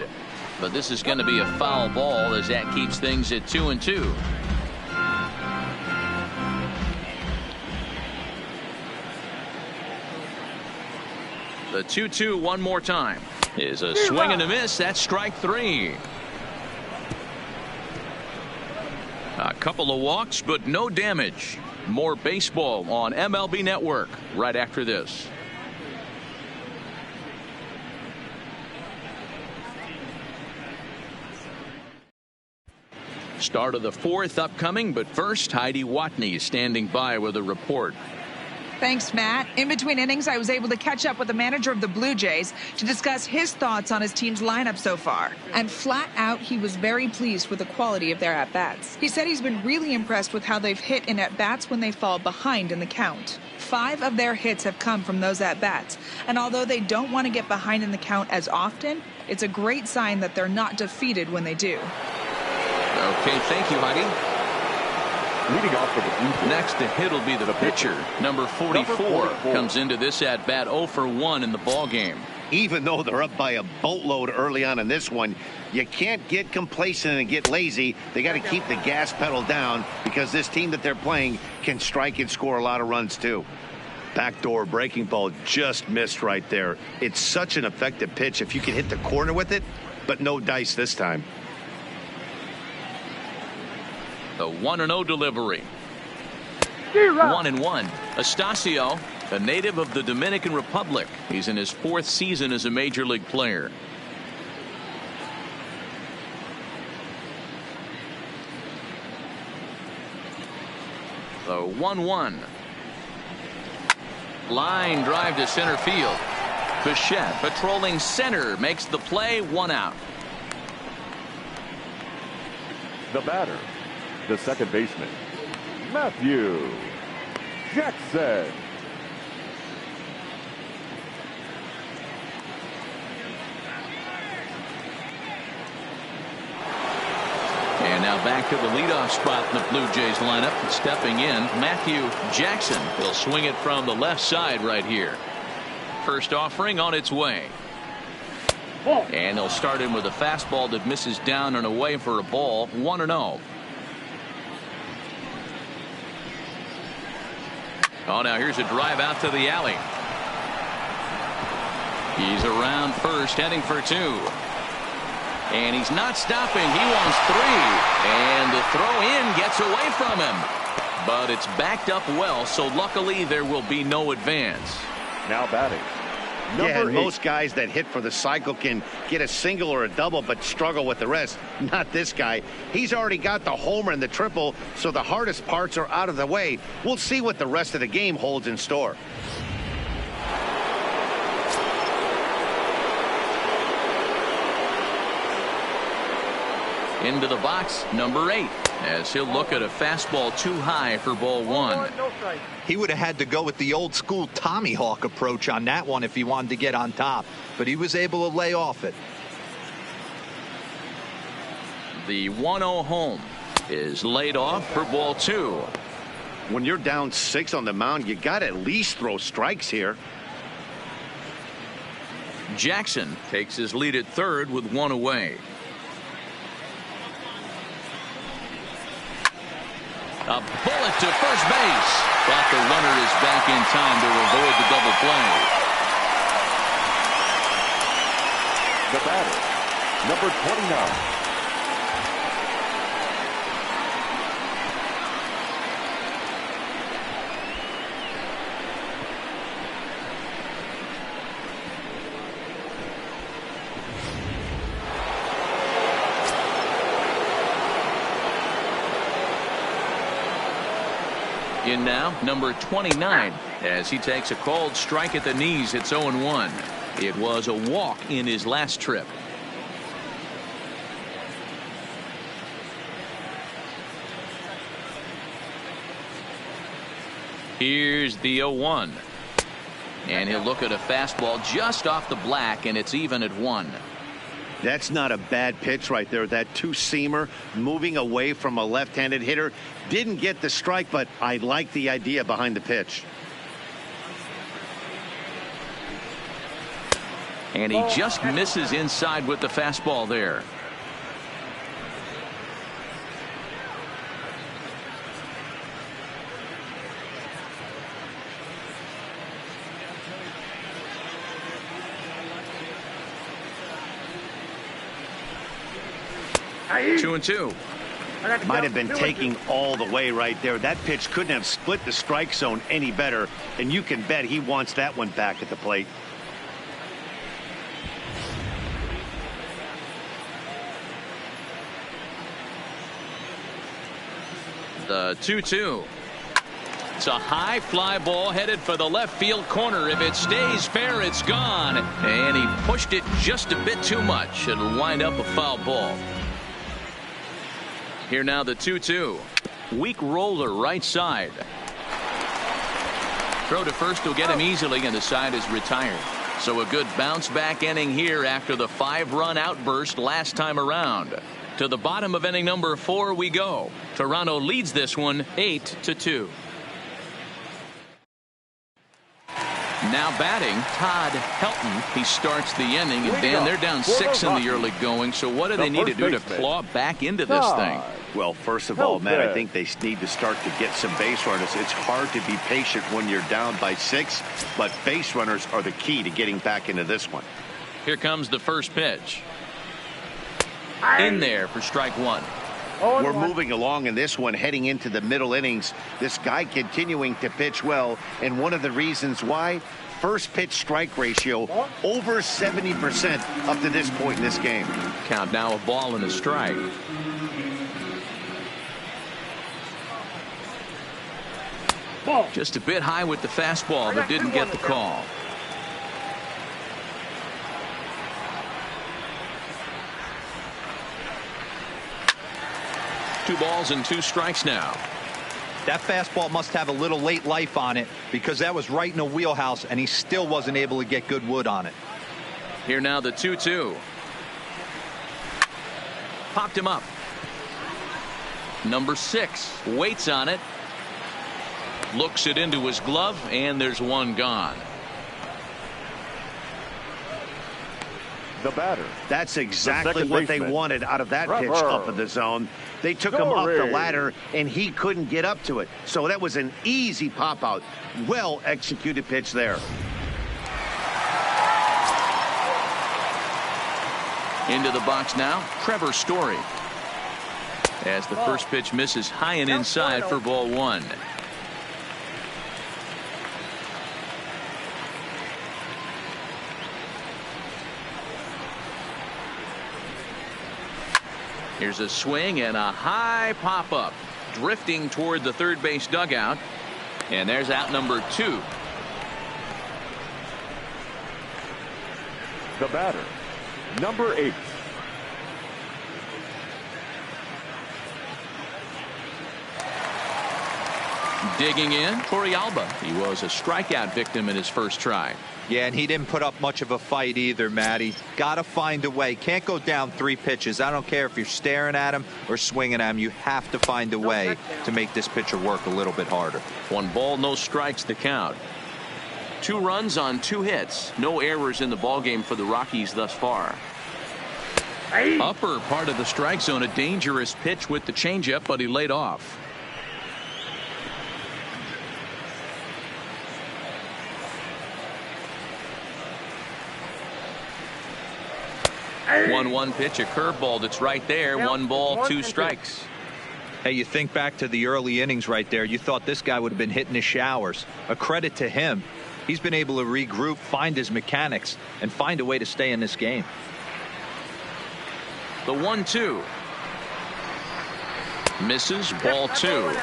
But this is going to be a foul ball as that keeps things at 2-2. The 2-2 one more time is a swing and a miss. That's strike 3. A couple of walks, but no damage. More baseball on MLB Network right after this. Start of the 4th upcoming, but first, Heidi Watney is standing by with a report. Thanks, Matt. In between innings, I was able to catch up with the manager of the Blue Jays to discuss his thoughts on his team's lineup so far. And flat out, he was very pleased with the quality of their at-bats. He said he's been really impressed with how they've hit in at-bats when they fall behind in the count. 5 of their hits have come from those at-bats. And although they don't want to get behind in the count as often, it's a great sign that they're not defeated when they do. Okay, thank you, Heidi. Leading off for the Blue Jays. Next to hit will be the pitcher. Number 44 comes into this at bat 0 for 1 in the ball game. Even though they're up by a boatload early on in this one, you can't get complacent and get lazy. They got to keep the gas pedal down because this team that they're playing can strike and score a lot of runs too. Backdoor breaking ball just missed right there. It's such an effective pitch if you can hit the corner with it, but no dice this time. The 1-0 delivery. 1-1. Estacio, a native of the Dominican Republic. He's in his 4th season as a major league player. The 1-1. Line drive to center field. Bichette patrolling center makes the play. 1 out. The batter, the second baseman, Matthew Jackson. And now back to the leadoff spot in the Blue Jays lineup. Stepping in, Matthew Jackson. He'll swing it from the left side right here. First offering on its way. And they'll start in with a fastball that misses down and away for a ball. 1-0. Oh, now here's a drive out to the alley. He's around first, heading for 2. And he's not stopping. He wants 3. And the throw in gets away from him. But it's backed up well, so luckily there will be no advance. Now batting. Yeah, and most guys that hit for the cycle can get a single or a double but struggle with the rest. Not this guy. He's already got the homer and the triple, so the hardest parts are out of the way. We'll see what the rest of the game holds in store. Into the box, number 8, as he'll look at a fastball too high for ball 1. He would have had to go with the old school Tommy Hawk approach on that one if he wanted to get on top, but he was able to lay off it. The 1-0 home is laid off for ball 2. When you're down 6 on the mound, you got to at least throw strikes here. Jackson takes his lead at third with 1 away. A bullet to first base, but the runner is back in time to avoid the double play. The batter, number 29. In now, number 29, as he takes a called strike at the knees. It's 0-1. It was a walk in his last trip. Here's the 0-1. And he'll look at a fastball just off the black, and it's even at 1. That's not a bad pitch right there. That two-seamer moving away from a left-handed hitter. Didn't get the strike, but I like the idea behind the pitch. And he just misses inside with the fastball there. Two and two. Might have been taking all the way right there. That pitch couldn't have split the strike zone any better, and you can bet he wants that one back at the plate. The 2-2. It's a high fly ball headed for the left field corner. If it stays fair, it's gone. And he pushed it just a bit too much. It'll wind up a foul ball. Here now the 2-2. Weak roller right side. Throw to first will get him easily, and the side is retired. So a good bounce back inning here after the 5-run outburst last time around. To the bottom of inning number 4 we go. Toronto leads this one 8-2. Now batting, Todd Helton. He starts the inning, and Dan, they're down 6 in the early going. So what do they need to do to claw back into this thing? Well, first of all, Matt, I think they need to start to get some base runners. It's hard to be patient when you're down by 6, but base runners are the key to getting back into this one. Here comes the first pitch. In there for strike 1. We're moving along in this one, heading into the middle innings. This guy continuing to pitch well, and one of the reasons why, first pitch strike ratio over 70% up to this point in this game. Count now a ball and a strike. Just a bit high with the fastball, but didn't get the call. Two balls and 2 strikes now. That fastball must have a little late life on it, because that was right in the wheelhouse, and he still wasn't able to get good wood on it. Here now the 2-2. Popped him up. Number 6 waits on it. Looks it into his glove, and there's one gone. The batter. That's exactly what they wanted out of that pitch up in the zone. They took him off the ladder, and he couldn't get up to it. So that was an easy pop out. Well executed pitch there. Into the box now, Trevor Story. As the first pitch misses high and inside for ball 1. Here's a swing and a high pop up, drifting toward the third base dugout. And there's out number 2. The batter, number 8. Digging in, Torrealba. He was a strikeout victim in his first try. Yeah, and he didn't put up much of a fight either, Matty. Got to find a way. Can't go down 3 pitches. I don't care if you're staring at him or swinging at him. You have to find a way to make this pitcher work a little bit harder. 1 ball, no strikes the count. 2 runs on 2 hits. No errors in the ballgame for the Rockies thus far. Upper part of the strike zone, a dangerous pitch with the changeup, but he laid off. 1-1 pitch, a curveball that's right there. 1 ball, 2 strikes. Hey, you think back to the early innings right there. You thought this guy would have been hitting his showers. A credit to him. He's been able to regroup, find his mechanics, and find a way to stay in this game. The 1-2. Misses, ball 2.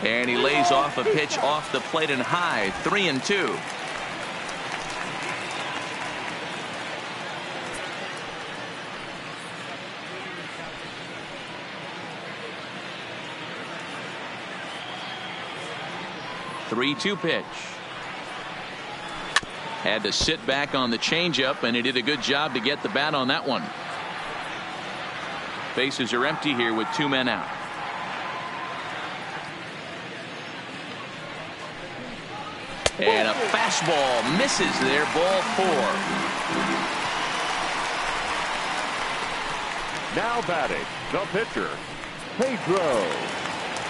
And he lays off a pitch off the plate and high. 3-2. Three-two pitch. Had to sit back on the changeup, and he did a good job to get the bat on that one. Bases are empty here with 2 men out. And a fastball misses there. Ball 4. Now batting, the pitcher, Pedro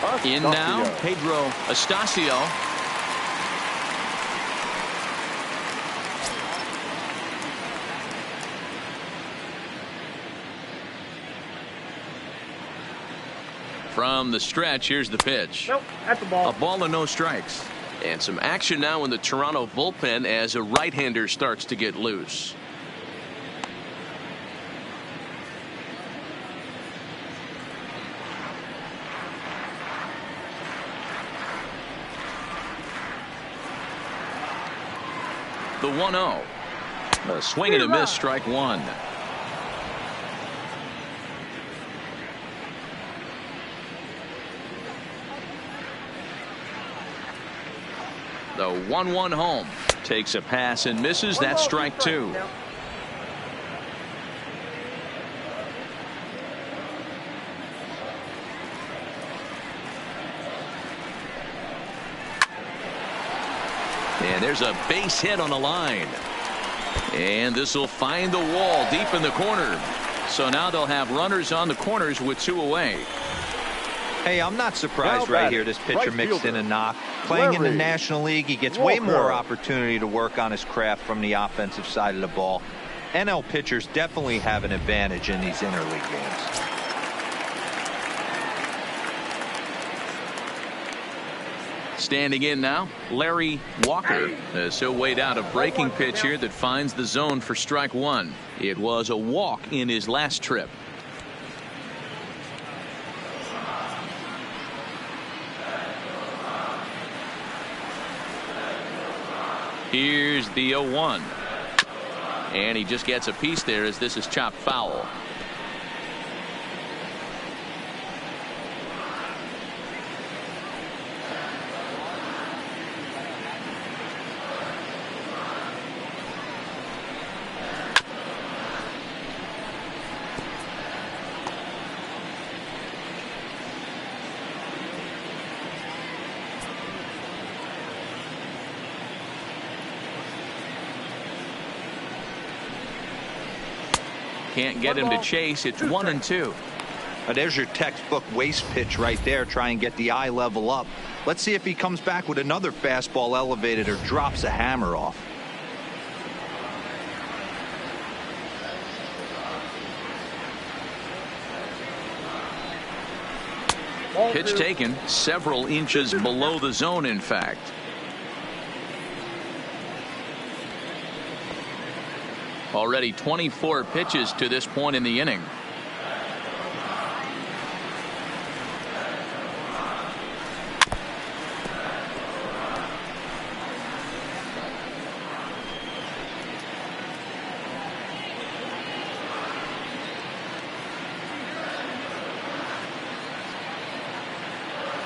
Astacio. In now, Pedro Astacio. From the stretch, here's the pitch. Nope, at the ball. A ball and no strikes. And some action now in the Toronto bullpen as a right-hander starts to get loose. The 1-0. A swing and a miss, strike one. The 1-1 home. Takes a pass and misses. That's strike two. And there's a base hit on the line. And this will find the wall deep in the corner. So now they'll have runners on the corners with 2 away. Hey, I'm not surprised right here. This pitcher mixed in a knock. Playing in the National League, he gets way more opportunity to work on his craft from the offensive side of the ball. NL pitchers definitely have an advantage in these interleague games. Standing in now, Larry Walker. So weighed out a breaking pitch here that finds the zone for strike one. It was a walk in his last trip. Here's the 0-1. And he just gets a piece there as this is chopped foul. Can't get him to chase. It's 1-2. There's your textbook waste pitch right there. Try and get the eye level up. Let's see if he comes back with another fastball elevated or drops a hammer off. Pitch taken several inches below the zone, in fact. Already 24 pitches to this point in the inning.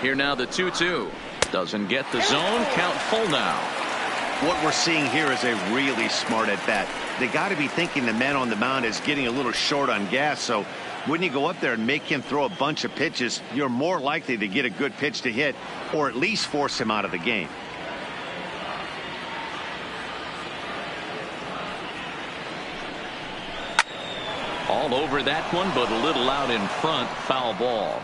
Here now the 2-2. Doesn't get the zone. Count full now. What we're seeing here is a really smart at bat. They got to be thinking the man on the mound is getting a little short on gas. So when you go up there and make him throw a bunch of pitches, you're more likely to get a good pitch to hit or at least force him out of the game. All over that one, but a little out in front. Foul ball.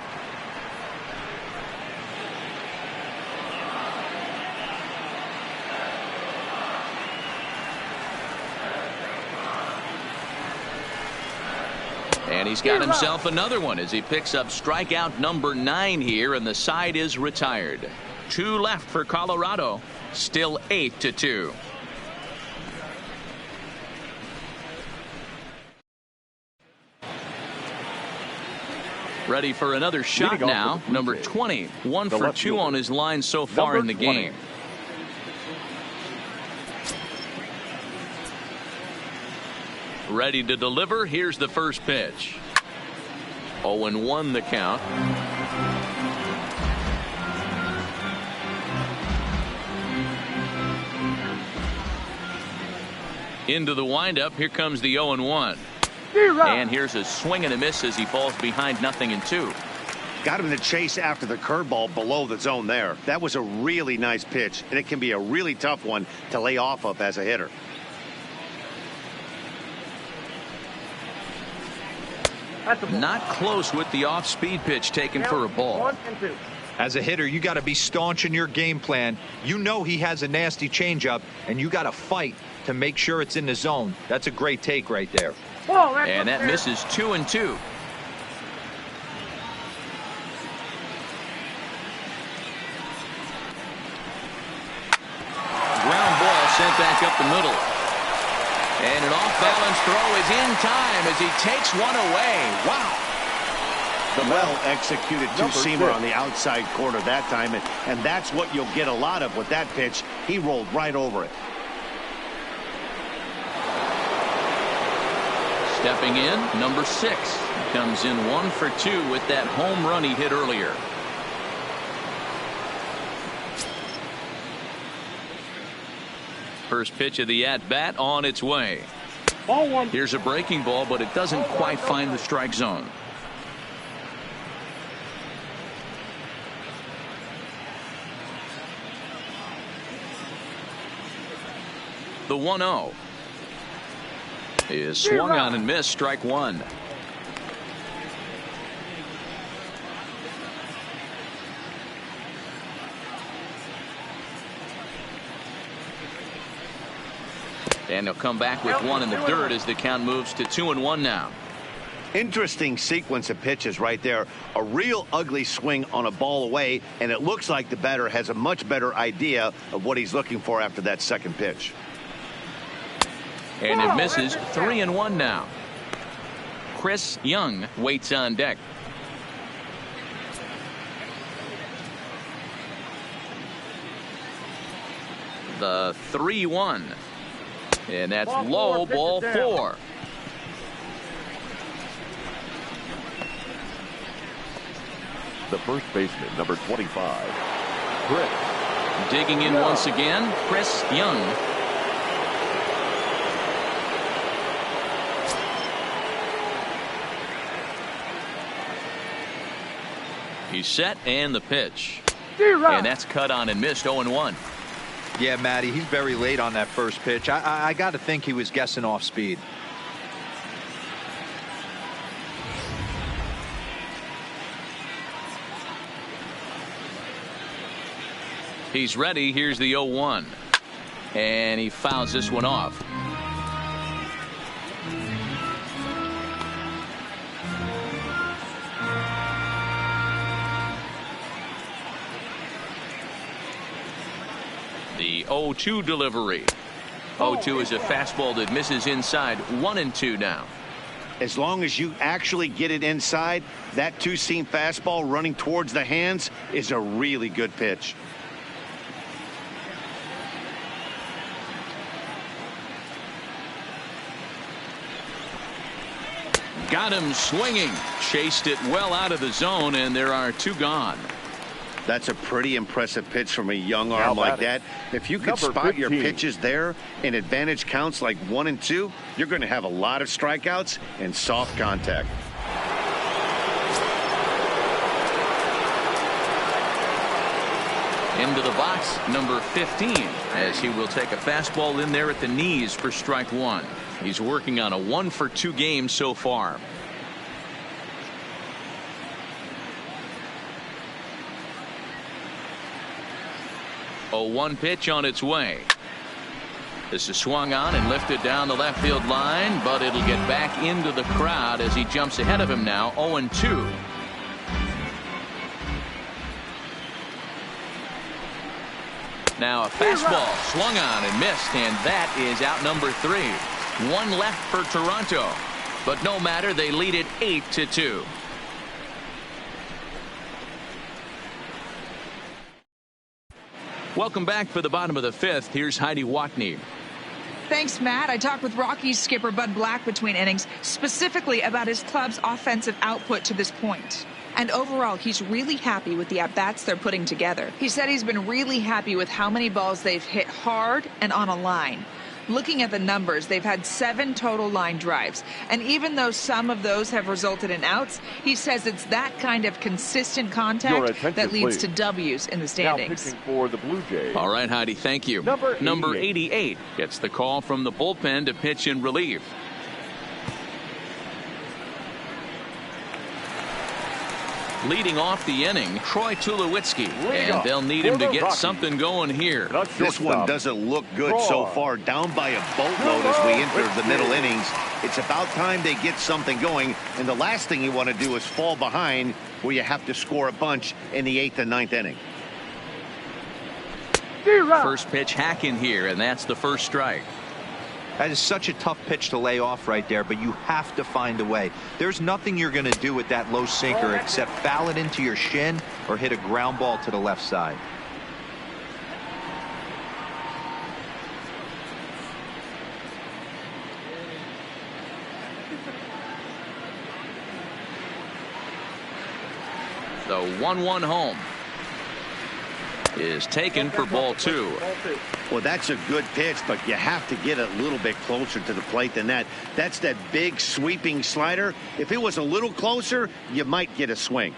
And he's got himself another one as he picks up strikeout number 9 here, and the side is retired. 2 left for Colorado. Still 8-2. Ready for another shot now. Number 20. 1 for 2 on his line so far in the game. Ready to deliver. Here's the first pitch. 0-1 the count. Into the windup. Here comes the 0-1. And here's a swing and a miss as he falls behind 0-2. Got him to chase after the curveball below the zone there. That was a really nice pitch, and it can be a really tough one to lay off of as a hitter. Not close with the off-speed pitch taken for a ball. As a hitter, you got to be staunch in your game plan. You know he has a nasty changeup, and you got to fight to make sure it's in the zone. That's a great take right there. And that misses 2-2. Ground ball sent back up the middle. And an off-balance throw is in time as he takes one away. Wow. The well-executed two-seamer on the outside corner that time, and that's what you'll get a lot of with that pitch. He rolled right over it. Stepping in, number 6. Comes in 1 for 2 with that home run he hit earlier. First pitch of the at-bat on its way. Here's a breaking ball, but it doesn't quite find the strike zone. The 1-0 is swung on and missed. Strike 1. And he'll come back with one in the dirt as the count moves to 2-1 now. Interesting sequence of pitches right there. A real ugly swing on a ball away, and it looks like the batter has a much better idea of what he's looking for after that second pitch. And it misses. 3-1 now. Chris Young waits on deck. The 3-1. And that's low, ball 4. The first baseman, number 25, Chris. Digging in once again, Chris Young. He's set, and the pitch. And that's cut on and missed. 0-1. Yeah, Matty, he's very late on that first pitch. I got to think he was guessing off speed. He's ready. Here's the 0-1. And he fouls this one off. The 0-2 delivery. 0-2 is a fastball that misses inside. 1-2 now. As long as you actually get it inside, that two-seam fastball running towards the hands is a really good pitch. Got him swinging. Chased it well out of the zone, and there are 2 gone. That's a pretty impressive pitch from a young arm like that. If you could spot your pitches there in advantage counts like 1 and 2, you're going to have a lot of strikeouts and soft contact. Into the box, number 15, as he will take a fastball in there at the knees for strike 1. He's working on a 1 for 2 game so far. A 1 pitch on its way. This is swung on and lifted down the left field line, but it'll get back into the crowd as he jumps ahead of him now. 0-2. Now a fastball swung on and missed, and that is out number 3. 1 left for Toronto, but no matter, they lead it 8-2. Welcome back for the bottom of the fifth. Here's Heidi Watney. Thanks, Matt. I talked with Rockies skipper Bud Black between innings, specifically about his club's offensive output to this point. And overall, he's really happy with the at-bats they're putting together. He said he's been really happy with how many balls they've hit hard and on a line. Looking at the numbers, they've had 7 total line drives. And even though some of those have resulted in outs, he says it's that kind of consistent contact that leads to W's in the standings. Now pitching for the Blue Jays. All right, Heidi, thank you. Number 88 gets the call from the bullpen to pitch in relief. Leading off the inning, Troy Tulowitzki, and they'll need him to get something going here. This one doesn't look good so far. Down by a boatload as we enter the middle innings. It's about time they get something going, and the last thing you want to do is fall behind where you have to score a bunch in the 8th and 9th inning. First pitch hack in here, and that's the first strike. That is such a tough pitch to lay off right there, but you have to find a way. There's nothing you're going to do with that low sinker except foul it into your shin or hit a ground ball to the left side. The 1-1 home is taken for ball 2. Well, that's a good pitch, but you have to get a little bit closer to the plate than that. That's that big sweeping slider. If it was a little closer, you might get a swing.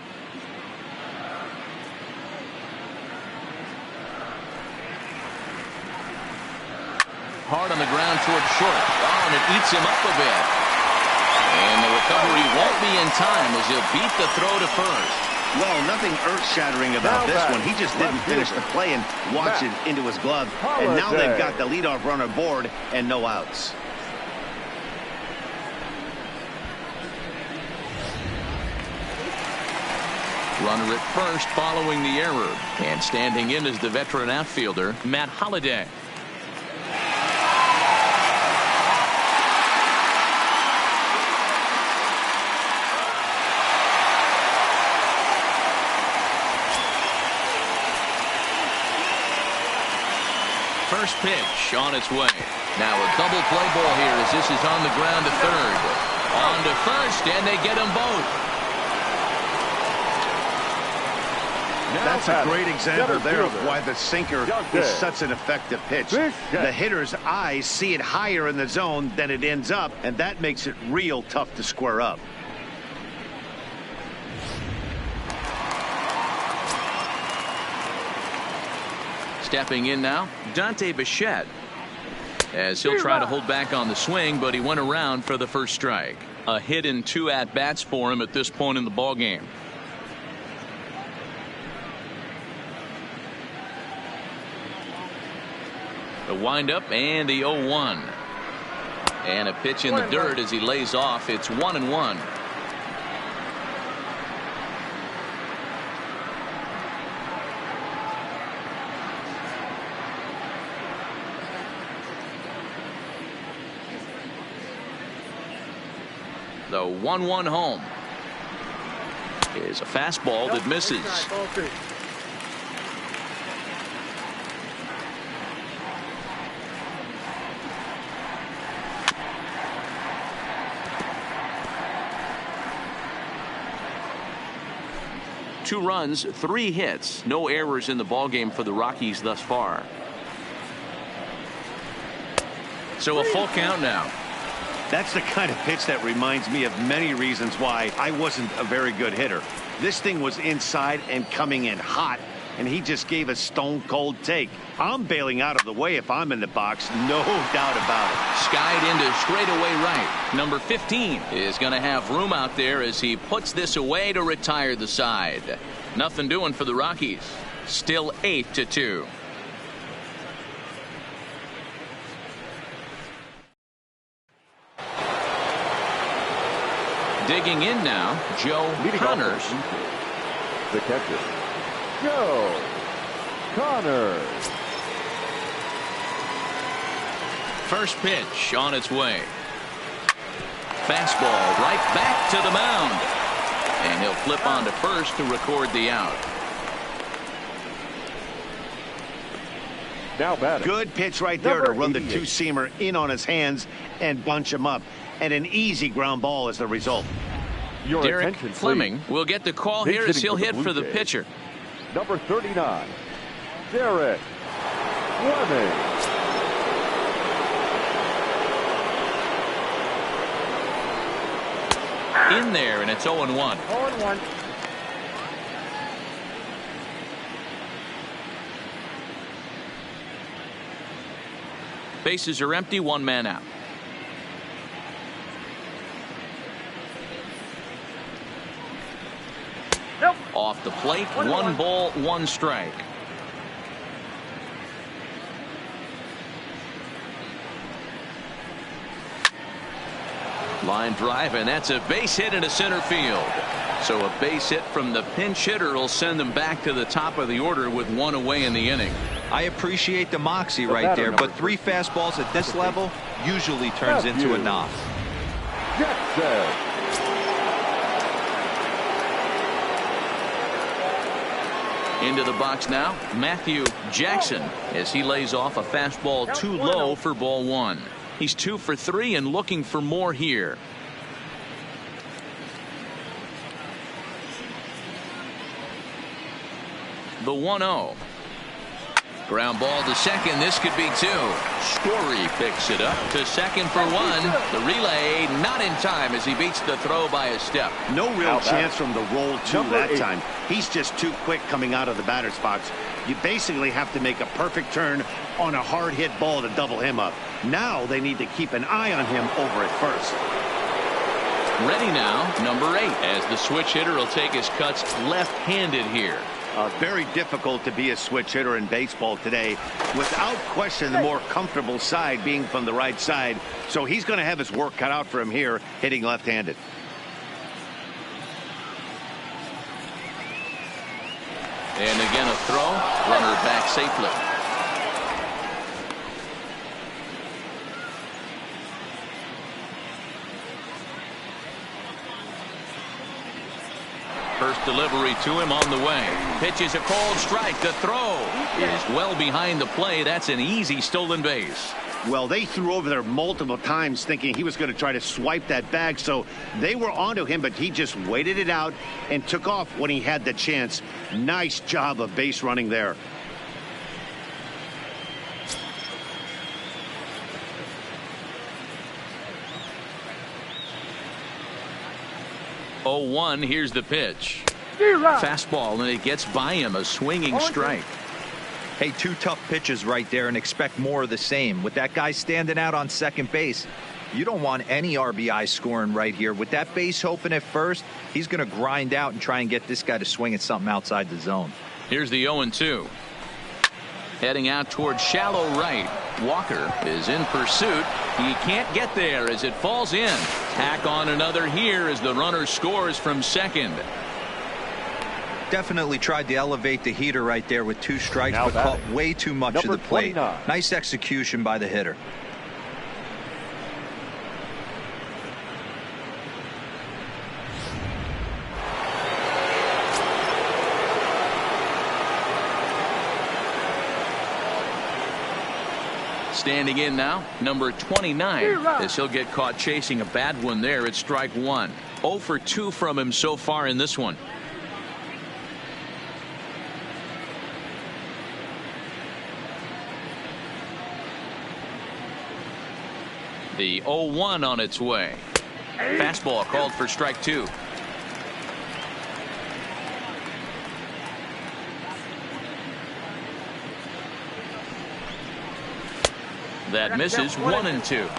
Hard on the ground towards short. Oh, and it eats him up a bit. And the recovery won't be in time as he'll beat the throw to first. Well, nothing earth-shattering about this one. He just didn't finish the play and walks it into his glove. And now they've got the leadoff runner aboard and no outs. Runner at first following the error. And standing in is the veteran outfielder, Matt Holliday. First pitch on its way. Now a double play ball here as this is on the ground to third. On to first, and they get them both. That's a great example there of why the sinker is such an effective pitch. The hitter's eyes see it higher in the zone than it ends up, and that makes it real tough to square up. Stepping in now, Dante Bichette, as he'll try to hold back on the swing, but he went around for the first strike. A hit and 2 at-bats for him at this point in the ballgame. The windup and the 0-1. And a pitch in the dirt as he lays off. It's 1-1. The 1-1 home is a fastball that misses. Two runs, 3 hits, no errors in the ballgame for the Rockies thus far. So a full count now. That's the kind of pitch that reminds me of many reasons why I wasn't a very good hitter. This thing was inside and coming in hot, and he just gave a stone-cold take. I'm bailing out of the way if I'm in the box, no doubt about it. Skied into straightaway right. Number 15 is going to have room out there as he puts this away to retire the side. Nothing doing for the Rockies. Still 8-2. Digging in now, Joe Connors. The catcher, Joe Connors. First pitch on its way. Fastball right back to the mound. And he'll flip on to first to record the out. Now batting. Good pitch right there to Number run the 88. two-seamer in on his hands and bunch him up. And an easy ground ball is the result. Your Derek attention, Fleming please. will get the call Big here as hitting he'll for the hit Blue for the Jays. pitcher. Number 39, Derek Fleming. In there, and it's 0-1. 0-1. Bases are empty, one man out. Nope. Off the plate, 1 ball, 1 strike. Line drive, and that's a base hit into center field. So a base hit from the pinch hitter will send them back to the top of the order with 1 away in the inning. I appreciate the moxie The right batter, there, number but 3 fastballs at this level usually turns Matthew. into a knock. Jackson. Into the box now, Matthew Jackson, as he lays off a fastball too low for ball 1. He's 2 for 3 and looking for more here. The 1-0. Ground ball to second. This could be 2. Story picks it up to second for 1. The relay not in time as he beats the throw by a step. No real Now chance from the roll two Number that 8. time. He's just too quick coming out of the batter's box. You basically have to make a perfect turn on a hard hit ball to double him up. Now they need to keep an eye on him over at first. Ready now, number 8, as the switch hitter will take his cuts left-handed here. Very difficult to be a switch hitter in baseball today. Without question, the more comfortable side being from the right side. So he's going to have his work cut out for him here, hitting left-handed. And again a throw. Runner back safely. First delivery to him on the way. Pitches a cold strike. The throw is well behind the play. That's an easy stolen base. Well, they threw over there multiple times thinking he was going to try to swipe that bag. So they were onto him, but he just waited it out and took off when he had the chance. Nice job of base running there. Oh, 1. Here's the pitch. Fastball, and it gets by him. A swinging strike. Hey, 2 tough pitches right there, and expect more of the same. With that guy standing out on second base, you don't want any RBI scoring right here. With that base open at first, he's going to grind out and try and get this guy to swing at something outside the zone. Here's the 0-2. Heading out towards shallow right. Walker is in pursuit. He can't get there as it falls in. Tack on another here as the runner scores from second. Definitely tried to elevate the heater right there with 2 strikes, Now but batting. caught way too much Number of the plate. 29. Nice execution by the hitter. Standing in now, number 29, as he'll get caught chasing a bad one there at strike 1. 0 for 2 from him so far in this one. The 0-1 on its way. Fastball called for strike 2. That misses. 1-2.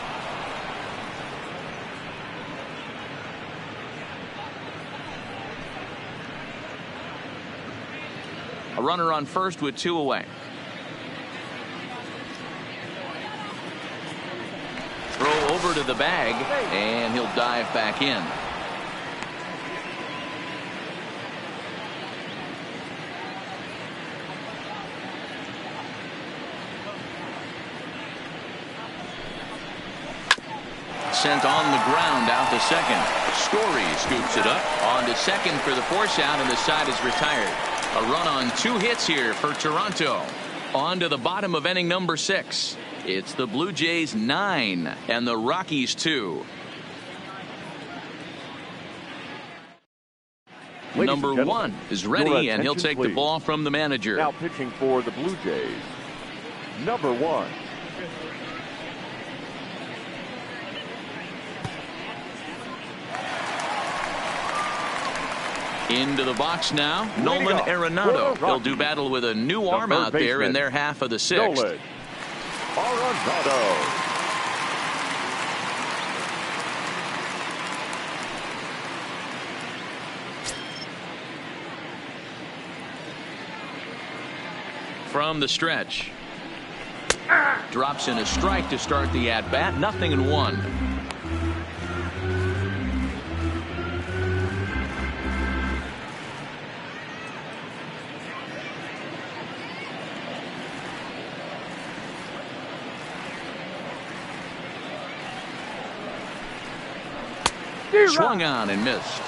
A runner on first with 2 away. Throw over to the bag, and he'll dive back in. Sent on the ground out to second. Story scoops it up on to second for the force out, and the side is retired. A run on 2 hits here for Toronto. On to the bottom of inning number 6. It's the Blue Jays 9 and the Rockies 2. Number 1 is ready, and he'll take the ball from the manager. Now pitching for the Blue Jays, number 1. Into the box now, Nolan Arenado. He'll do battle with a new arm out there in their half of the 6th. Nolan Arenado. From the stretch. Drops in a strike to start the at-bat. 0-1. Swung on and missed.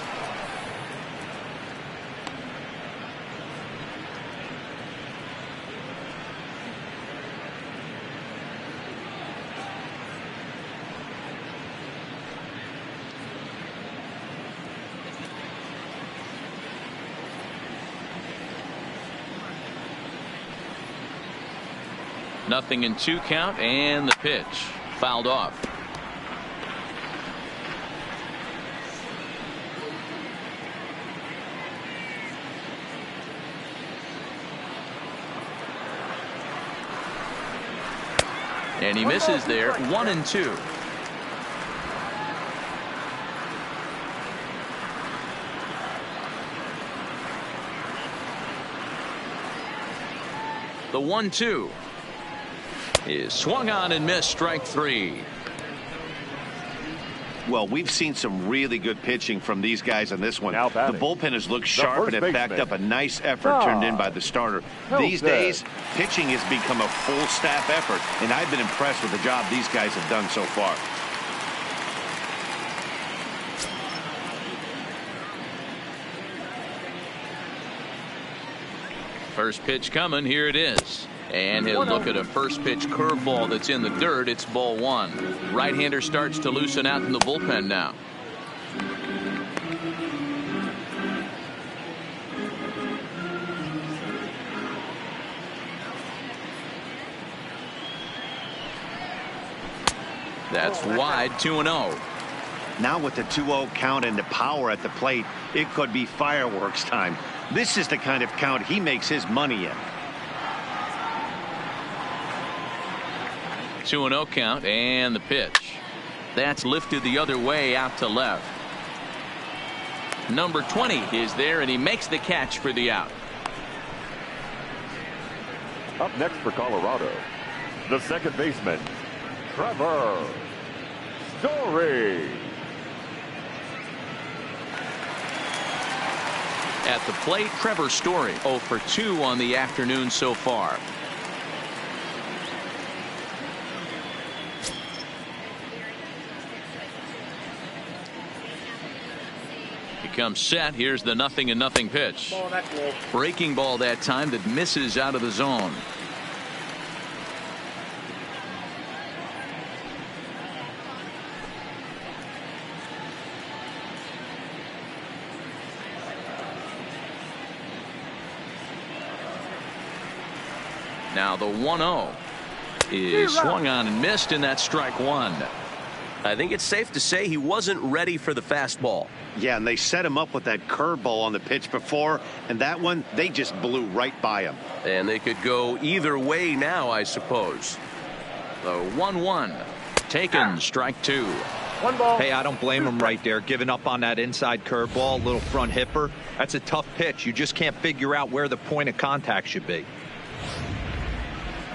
Nothing in 2 count, and the pitch fouled off. And he misses there. 1-2. The 1-2 is swung on and missed. Strike 3. Well, we've seen some really good pitching from these guys on this one. The bullpen has looked sharp, and it backed up a nice effort turned in by the starter. These days, pitching has become a full staff effort, and I've been impressed with the job these guys have done so far. First pitch coming. Here it is. And he'll look at a first pitch curveball that's in the dirt. It's ball 1. Right-hander starts to loosen out in the bullpen now. That's wide. 2-0. Now with the 2-0 count and the power at the plate, it could be fireworks time. This is the kind of count he makes his money in. 2-0 count, and the pitch. That's lifted the other way out to left. Number 20 is there, and he makes the catch for the out. Up next for Colorado, the second baseman, Trevor Story. At the plate, Trevor Story 0 for 2 on the afternoon so far. Comes set. Here's the 0-0 pitch. Breaking ball that time that misses out of the zone. Now the 1-0 is swung on and missed, and that's strike 1. I think it's safe to say he wasn't ready for the fastball. Yeah, and they set him up with that curveball on the pitch before, and that one, they just blew right by him. And they could go either way now, I suppose. The 1-1 taken. Strike 2. Hey, I don't blame him right there, giving up on that inside curveball, little front hipper. That's a tough pitch. You just can't figure out where the point of contact should be.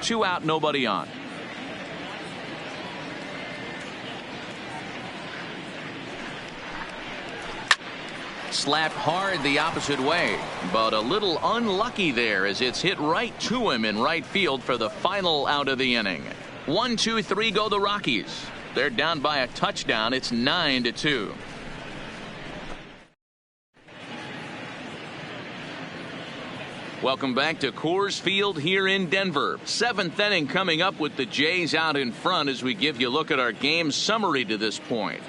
2 out, nobody on. Slapped hard the opposite way, but a little unlucky there as it's hit right to him in right field for the final out of the inning. 1-2-3 go the Rockies. They're down by a touchdown. It's 9-2. Welcome back to Coors Field here in Denver. 7th inning coming up with the Jays out in front as we give you a look at our game summary to this point.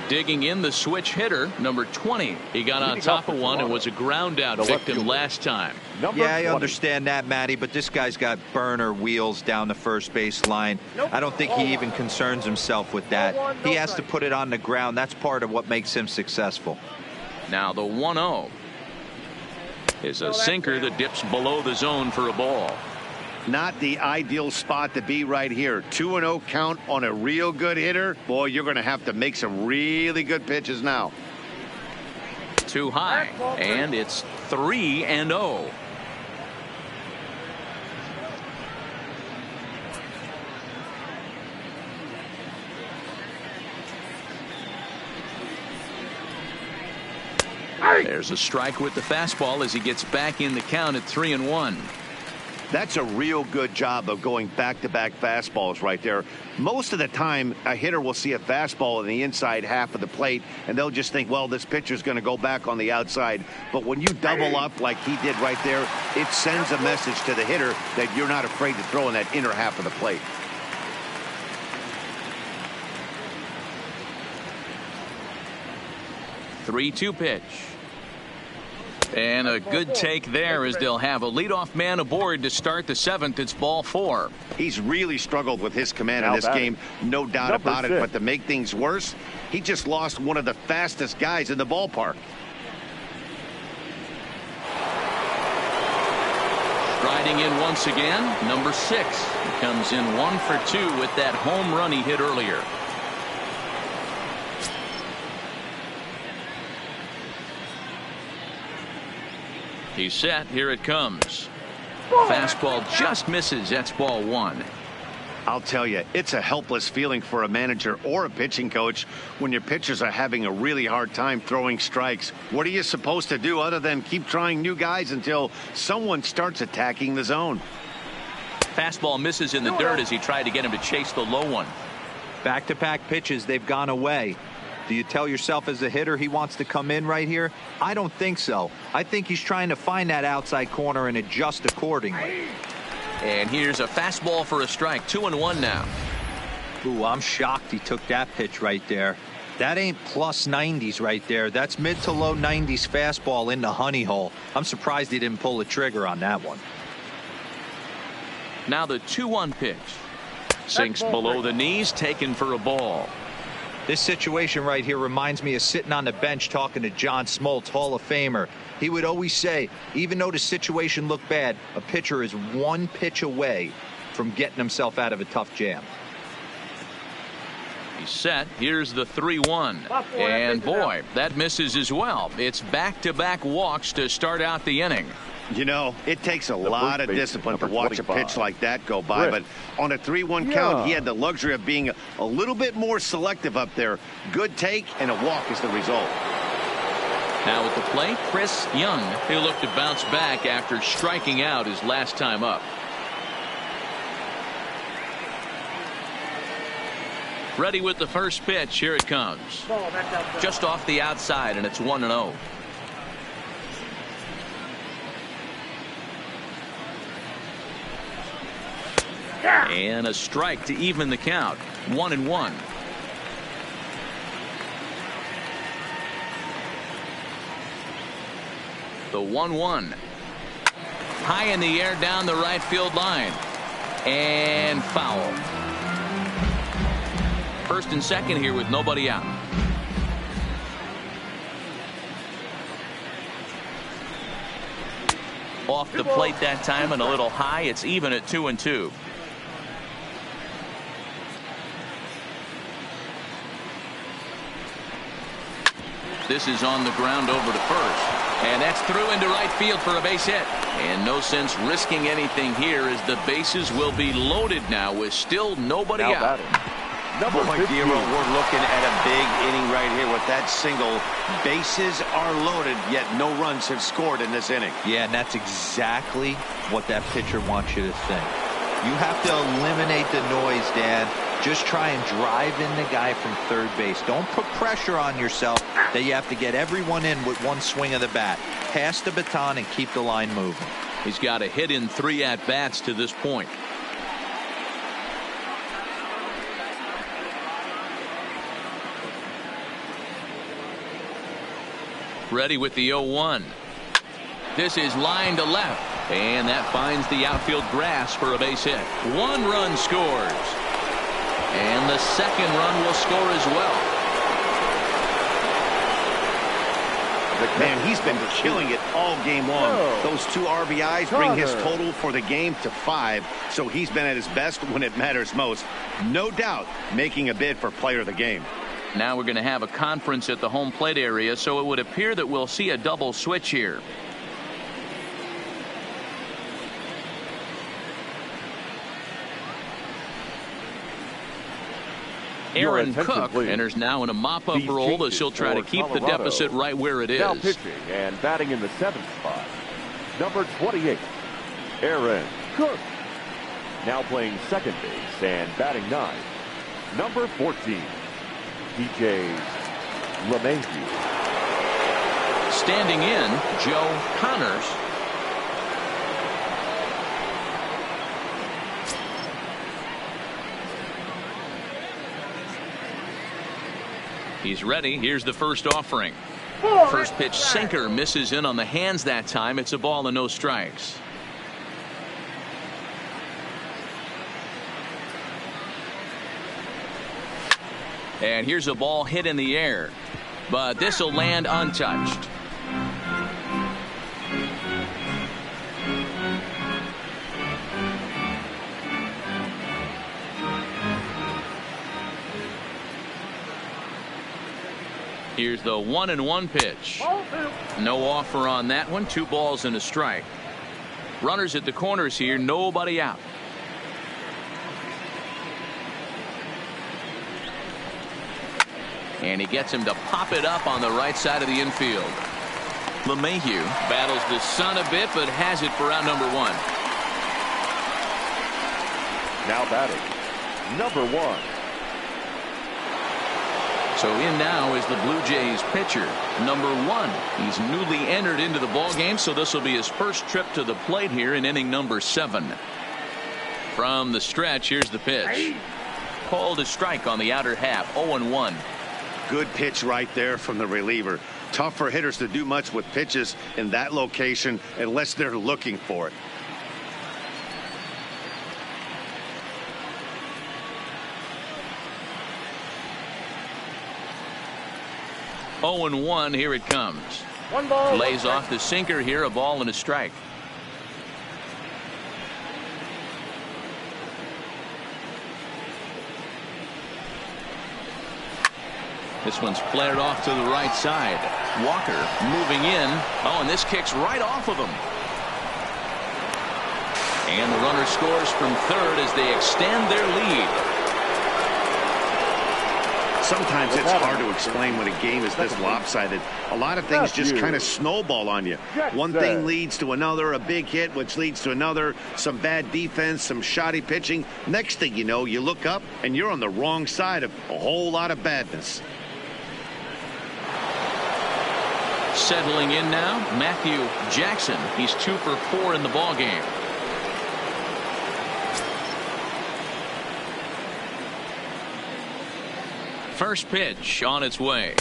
Digging in the switch hitter, number 20. He got on top of one and was a ground out victim last time. Yeah, I understand that, Matty, but this guy's got burner wheels down the first base line. I don't think he even concerns himself with that. He has to put it on the ground. That's part of what makes him successful. Now the 1-0 is a sinker that dips below the zone for a ball. Not the ideal spot to be right here. 2-0 count on a real good hitter. Boy, you're going to have to make some really good pitches now. Too high, and it's 3-0. There's a strike with the fastball as he gets back in the count at 3-1. That's a real good job of going back-to-back fastballs right there. Most of the time, a hitter will see a fastball in the inside half of the plate, and they'll just think, well, this pitcher's going to go back on the outside. But when you double up like he did right there, it sends a message to the hitter that you're not afraid to throw in that inner half of the plate. Three-two pitch. And a good take there as they'll have a leadoff man aboard to start the 7th. It's ball 4. He's really struggled with his command in this game, no doubt about it. But to make things worse, he just lost one of the fastest guys in the ballpark. Striding in once again, number 6. He comes in 1 for 2 with that home run he hit earlier. He's set. Here it comes. Fastball just misses. That's ball 1. I'll tell you, it's a helpless feeling for a manager or a pitching coach when your pitchers are having a really hard time throwing strikes. What are you supposed to do other than keep trying new guys until someone starts attacking the zone? Fastball misses in the dirt as he tried to get him to chase the low one. Back-to-back pitches, they've gone away. Do you tell yourself as a hitter he wants to come in right here? I don't think so. I think he's trying to find that outside corner and adjust accordingly. And here's a fastball for a strike. 2-1 now. Ooh, I'm shocked he took that pitch right there. That ain't plus 90s right there. That's mid to low 90s fastball in the honey hole. I'm surprised he didn't pull the trigger on that one. Now the 2-1 pitch. Sinks below the knees, taken for a ball. This situation right here reminds me of sitting on the bench talking to John Smoltz, Hall of Famer. He would always say, even though the situation looked bad, a pitcher is one pitch away from getting himself out of a tough jam. He's set. Here's the 3-1. And boy, that misses as well. It's back-to-back walks to start out the inning. You know, it takes a lot of discipline to watch a pitch like that go by, but on a 3-1 count, he had the luxury of being a little bit more selective up there. Good take, and a walk is the result. Now at the plate, Chris Young. He'll look to bounce back after striking out his last time up. Ready with the first pitch. Here it comes. Just off the outside, and it's 1-0. And a strike to even the count. 1-1. The 1-1. High in the air down the right field line. And foul. First and second here with nobody out. Off the plate that time and a little high. It's even at 2-2. This is on the ground over to first. And that's through into right field for a base hit. And no sense risking anything here as the bases will be loaded now with still nobody out. Boy, Guillermo, we're looking at a big inning right here with that single. Bases are loaded, yet no runs have scored in this inning. Yeah, and that's exactly what that pitcher wants you to think. You have to eliminate the noise, Dan. Just try and drive in the guy from third base. Don't put pressure on yourself that you have to get everyone in with one swing of the bat. Pass the baton and keep the line moving. He's got a hit in 3 at-bats to this point. Ready with the 0-1. This is line to left, and that finds the outfield grass for a base hit. 1 run scores, and the second run will score as well. Man, he's been killing it all game long. Those 2 RBIs bring his total for the game to 5, so he's been at his best when it matters most. No doubt making a bid for player of the game. Now we're going to have a conference at the home plate area, so it would appear that we'll see a double switch here. Aaron Cook enters now in a mop-up role as he'll try to keep the deficit right where it is. Now pitching and batting in the 7th spot, number 28, Aaron Cook. Now playing second base and batting 9, number 14, DJ LeMahieu. Standing in, Joe Connors. He's ready. Here's the first offering. First pitch sinker misses in on the hands that time. It's a ball and no strikes. And here's a ball hit in the air, but this will land untouched. Here's the 1-1 pitch. No offer on that one. 2 balls and a strike. Runners at the corners here. Nobody out. And he gets him to pop it up on the right side of the infield. LeMahieu battles the sun a bit, but has it for out number 1. Now batting, number 1. So in now is the Blue Jays pitcher, number 1. He's newly entered into the ball game, so this will be his first trip to the plate here in inning number 7. From the stretch, here's the pitch. Called a strike on the outer half. 0-1. Good pitch right there from the reliever. Tough for hitters to do much with pitches in that location unless they're looking for it. Oh and 1. Here it comes. 1 ball. Lays off the sinker here. A ball and a strike. This one's flared off to the right side. Walker moving in. Oh, and this kicks right off of him. And the runner scores from third as they extend their lead. Sometimes it's hard to explain when a game is this lopsided. A lot of things just kind of snowball on you. One thing leads to another, a big hit, which leads to another, some bad defense, some shoddy pitching. Next thing you know, you look up and you're on the wrong side of a whole lot of badness. Settling in now, Matthew Jackson. He's 2 for 4 in the ball game. First pitch on its way.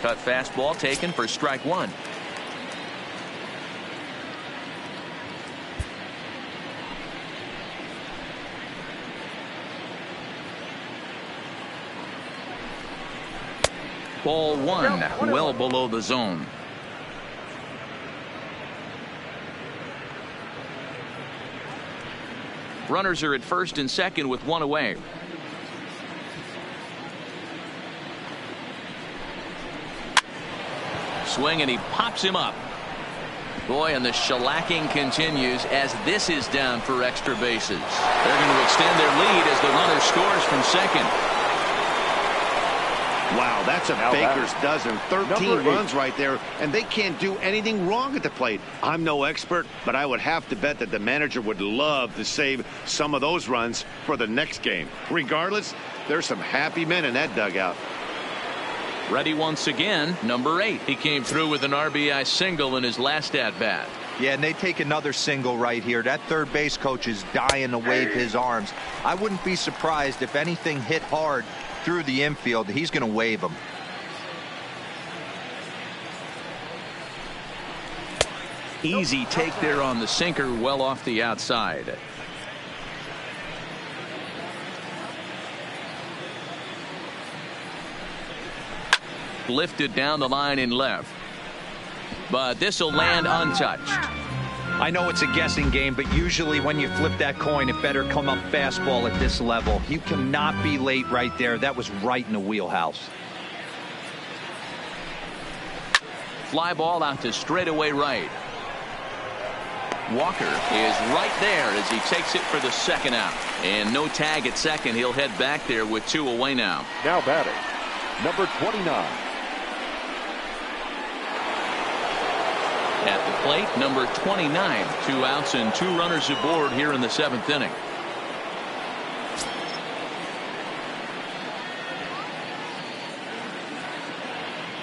Cut fastball taken for strike 1. Ball 1, well below the zone. Runners are at first and second with 1 away. Swing, and he pops him up. Boy, and the shellacking continues as this is down for extra bases. They're going to extend their lead as the runner scores from second. Wow, that's a Now baker's dozen. 13 number 8. runs right there, and they can't do anything wrong at the plate. I'm no expert, but I would have to bet that the manager would love to save some of those runs for the next game. Regardless, there's some happy men in that dugout. Ready once again, number 8. He came through with an RBI single in his last at-bat. Yeah, and they take another single right here. That third base coach is dying to wave his arms. I wouldn't be surprised if anything hit hard through the infield. He's going to wave them. Easy take there on the sinker, well off the outside. Lifted down the line in left. But this will land untouched. I know it's a guessing game, but usually when you flip that coin, it better come up fastball at this level. You cannot be late right there. That was right in the wheelhouse. Fly ball out to straightaway right. Walker is right there as he takes it for the second out. And no tag at second. He'll head back there with 2 away now. Now batting, number 29. At the plate, number 29. 2 outs and 2 runners aboard here in the 7th inning.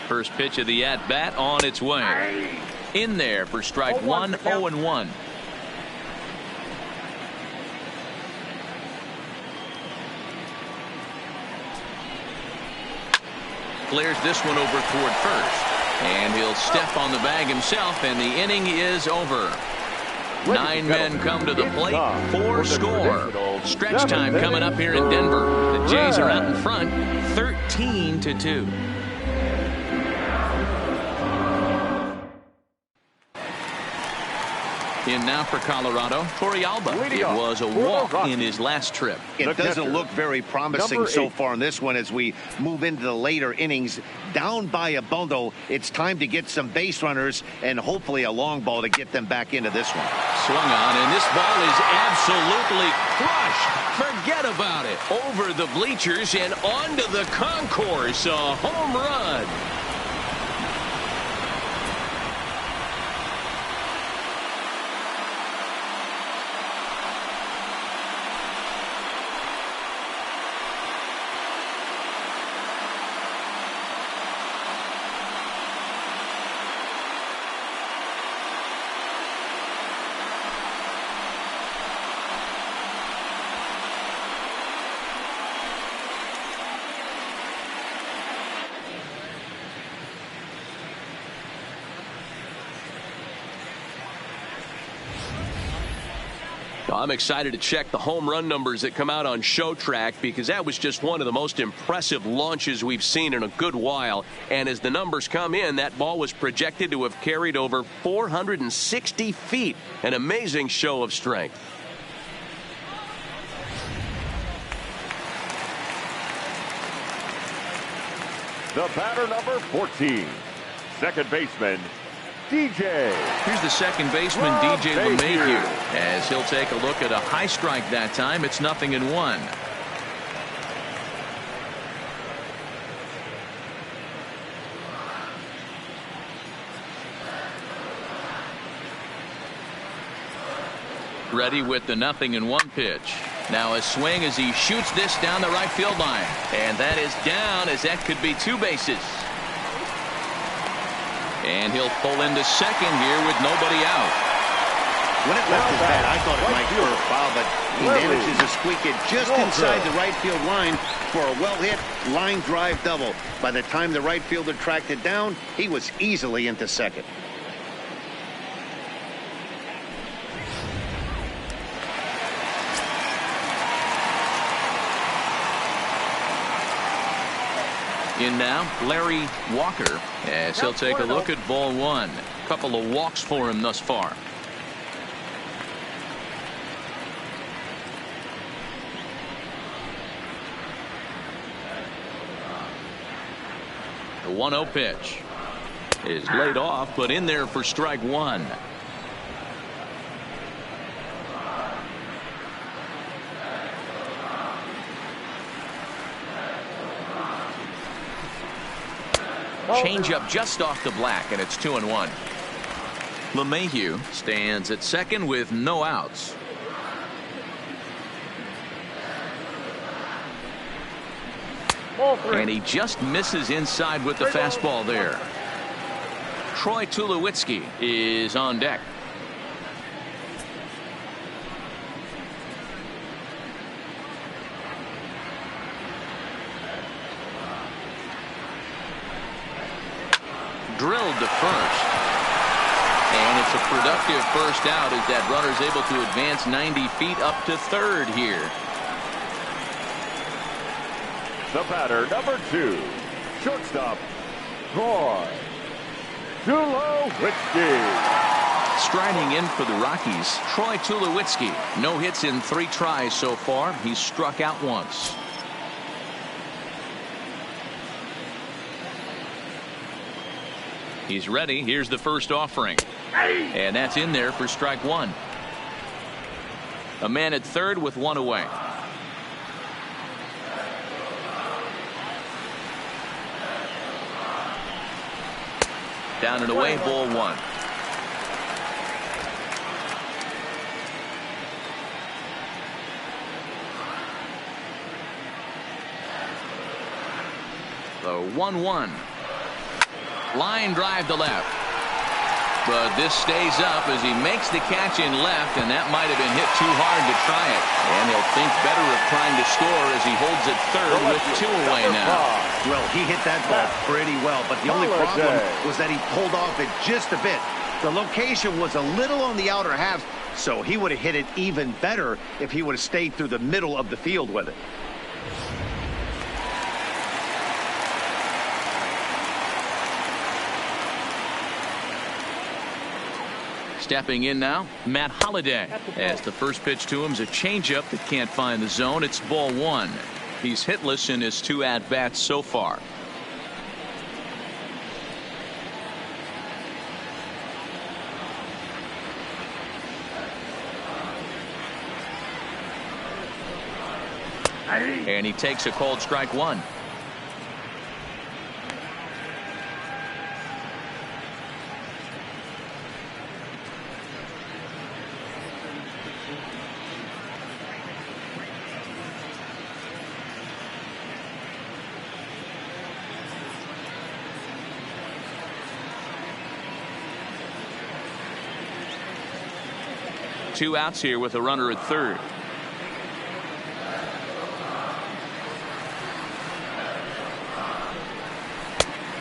First pitch of the at-bat on its way. In there for strike 1, 0-1. Clears this one over toward first. And he'll step on the bag himself, and the inning is over. 9 men come to the plate, 4 score. Stretch time coming up here in Denver. The Jays are out in front, 13-2. In now for Colorado, Torrealba. It was a walk in his last trip. It doesn't look very promising so far in this one as we move into the later innings. Down by a bundle, it's time to get some base runners and hopefully a long ball to get them back into this one. Swung on, and this ball is absolutely crushed. Forget about it. Over the bleachers and onto the concourse. A home run. I'm excited to check the home run numbers that come out on Show Track because that was just one of the most impressive launches we've seen in a good while. And as the numbers come in, that ball was projected to have carried over 460 feet. An amazing show of strength. The batter, number 14, second baseman, DJ. Here's the second baseman, DJ LeMahieu, as he'll take a look at a high strike that time. It's 0-1. Ready with the 0-1 pitch. Now a swing as he shoots this down the right field line. And that is down, as that could be 2 bases. And he'll pull into second here with nobody out. When it left his bat, I thought it might go foul, but he manages to squeak it just inside the right field line for a well-hit line drive double. By the time the right fielder tracked it down, he was easily into second. In now, Larry Walker, as he'll take a look at ball 1. Couple of walks for him thus far. The 1-0 pitch is laid off, but in there for strike 1. Changeup just off the black, and it's 2-1. LeMahieu stands at second with no outs. And he just misses inside with the fastball there. Troy Tulowitzki is on deck. Drilled to first. And it's a productive first out as that runner's able to advance 90 feet up to third here. The batter, number 2, shortstop, Troy Tulowitzki. Striding in for the Rockies, Troy Tulowitzki. No hits in 3 tries so far. He's struck out once. He's ready. Here's the first offering. And that's in there for strike 1. A man at third with 1 away. Down and away, ball 1. The 1-1. Line drive to left. But this stays up as he makes the catch in left, and that might have been hit too hard to try it. And he'll think better of trying to score as he holds it third with 2 away now. Well, he hit that ball pretty well, but the only problem was that he pulled off it just a bit. The location was a little on the outer half, so he would have hit it even better if he would have stayed through the middle of the field with it. Stepping in now, Matt Holliday. As the first pitch to him is a changeup that can't find the zone. It's ball 1. He's hitless in his 2 at-bats so far. And he takes a called strike 1. Two outs here with a runner at third.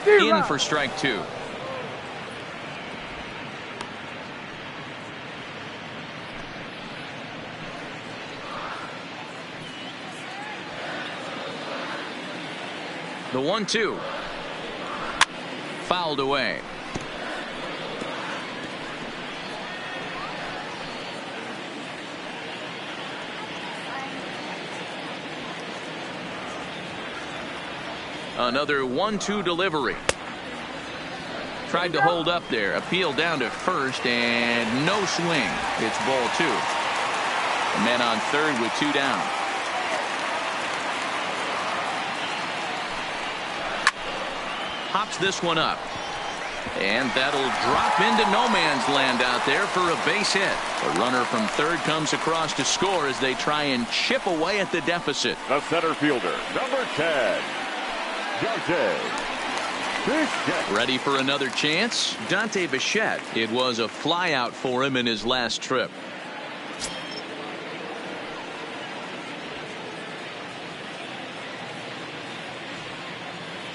In for strike 2. The 1-2. Fouled away. Another 1-2 delivery. Tried to hold up there. Appeal down to first and no swing. It's ball 2. A man on third with 2 down. Hops this one up. And that'll drop into no man's land out there for a base hit. The runner from third comes across to score as they try and chip away at the deficit. The center fielder, number 10. Ready for another chance? Dante Bichette. It was a fly out for him in his last trip.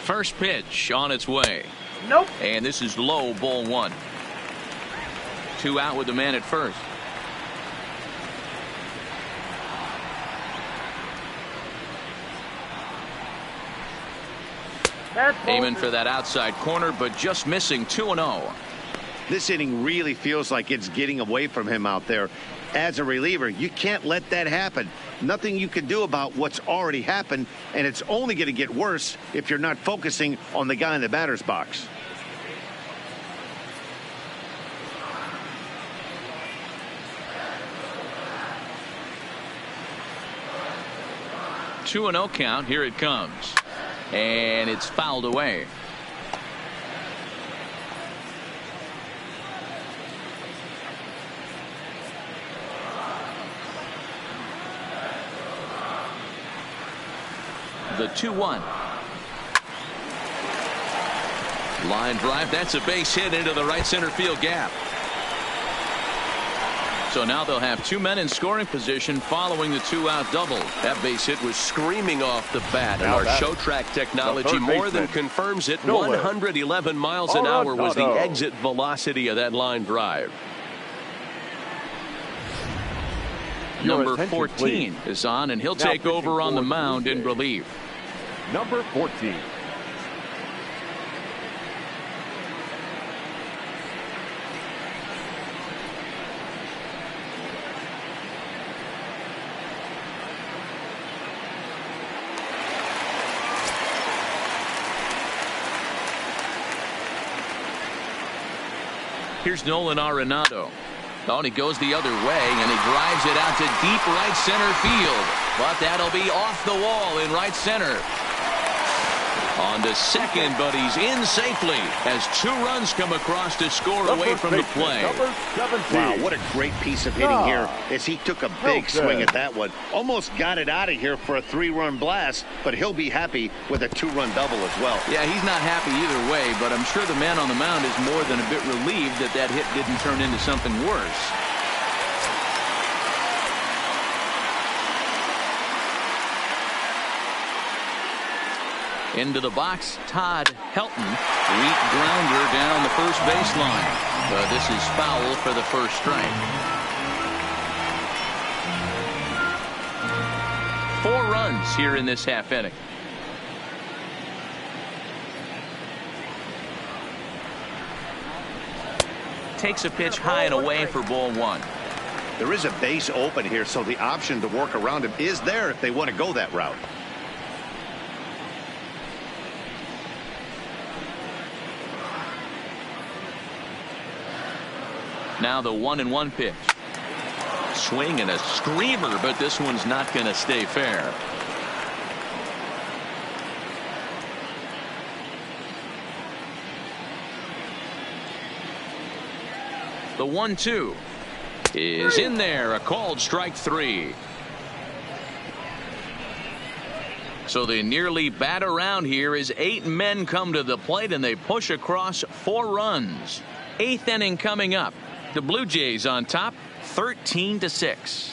First pitch on its way. Nope. And this is low, ball 1. 2 out with the man at first. Aiming for that outside corner, but just missing. 2-0. This inning really feels like it's getting away from him out there. As a reliever, you can't let that happen. Nothing you can do about what's already happened, and it's only going to get worse if you're not focusing on the guy in the batter's box. Two 2-0 count. Here it comes. And it's fouled away. The 2-1. Line drive. That's a base hit into the right center field gap. So now they'll have 2 men in scoring position following the 2-out double. That base hit was screaming off the bat, and our show track technology more than confirms it. 111 miles an hour was the exit velocity of that line drive. Number 14 is on, and he'll take over on the mound in relief. Number 14. Here's Nolan Arenado. Oh, and he goes the other way, and he drives it out to deep right center field. But that'll be off the wall in right center. On to second, but he's in safely as 2 runs come across to score away from the play. Wow, what a great piece of hitting here as he took a big swing at that one. Almost got it out of here for a 3-run blast, but he'll be happy with a 2-run double as well. Yeah, he's not happy either way, but I'm sure the man on the mound is more than a bit relieved that that hit didn't turn into something worse. Into the box, Todd Helton. Weak grounder down the first baseline. But this is foul for the first strike. 4 runs here in this half inning. Takes a pitch high and away for ball 1. There is a base open here, so the option to work around him is there if they want to go that route. Now the 1-1 pitch. Swing and a screamer, but this one's not going to stay fair. The 1-2 is in there. A called strike 3. So they nearly bat around here as 8 men come to the plate and they push across 4 runs. 8th inning coming up. The Blue Jays on top, 13-6.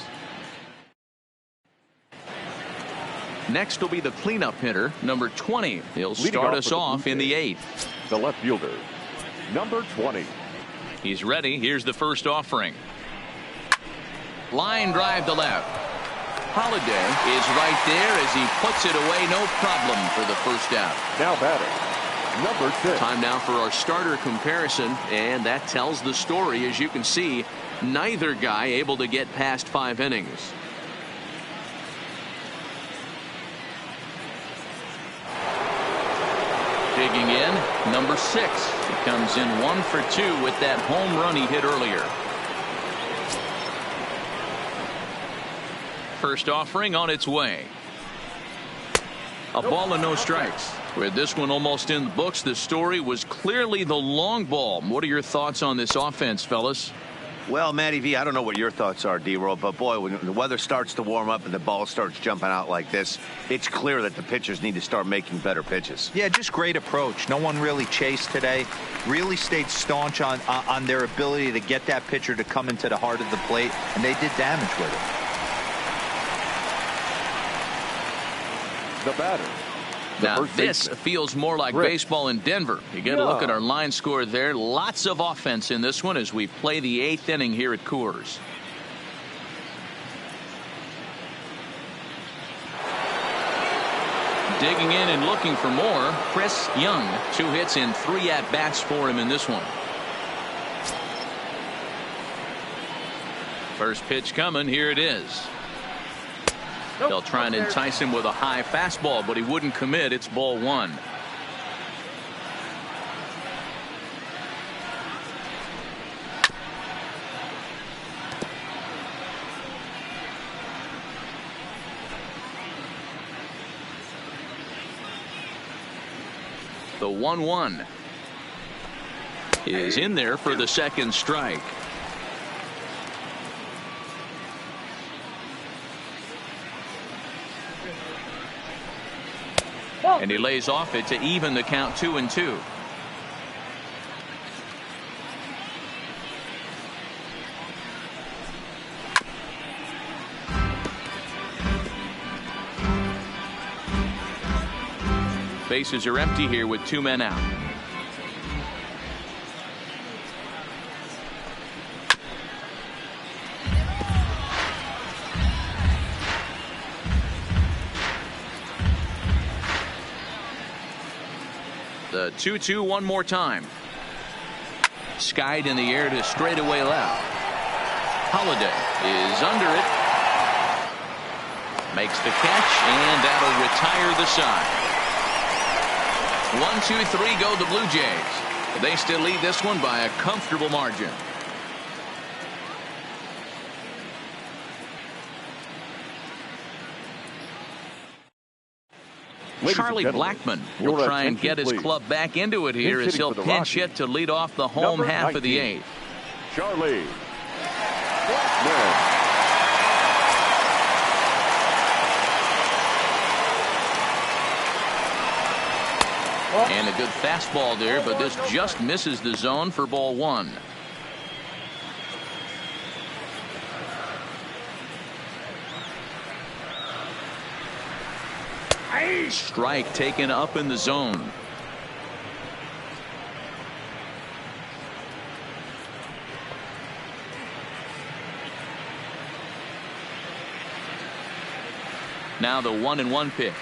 Next will be the cleanup hitter, number 20. He'll start us off in the 8th. The left fielder, number 20. He's ready. Here's the first offering. Line drive to left. Holiday is right there as he puts it away. No problem for the first out. Now batting, number 6. Time now for our starter comparison, and that tells the story. As you can see, neither guy able to get past 5 innings. Digging in, number 6. He comes in 1 for 2 with that home run he hit earlier. First offering on its way. A ball and no strikes. With this one almost in the books, the story was clearly the long ball. What are your thoughts on this offense, fellas? Well, Matty V, I don't know what your thoughts are, D-Roll, but boy, when the weather starts to warm up and the ball starts jumping out like this, it's clear that the pitchers need to start making better pitches. Yeah, just great approach. No one really chased today. Really stayed staunch on their ability to get that pitcher to come into the heart of the plate, and they did damage with it. The batter. Now this feels more like baseball in Denver. You get a look at our line score there. Lots of offense in this one as we play the 8th inning here at Coors. Digging in and looking for more. Chris Young, 2 hits in 3 at-bats for him in this one. First pitch coming. Here it is. They'll try and entice him with a high fastball, but he wouldn't commit. It's ball 1. The 1-1 is in there for the second strike. And he lays off it to even the count 2-2. Bases are empty here with 2 men out. The 2-2 one more time. Skied in the air to straightaway left. Holiday is under it. Makes the catch, and that'll retire the side. 1-2-3 go the Blue Jays. They still lead this one by a comfortable margin. Charlie Blackmon will try and get his club back into it here as he'll pinch hit to lead off the home half of the 8th. Charlie Blackmon. And a good fastball there, but this just misses the zone for ball 1. Strike taken up in the zone. Now the 1-1 pitch.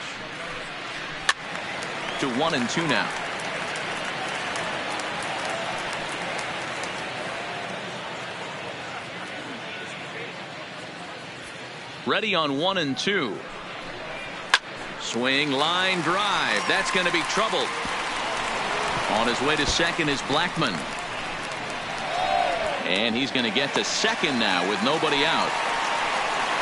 To 1-2 now. Ready on 1-2. Swing, line, drive. That's going to be trouble. On his way to second is Blackmon. And he's going to get to second now with nobody out.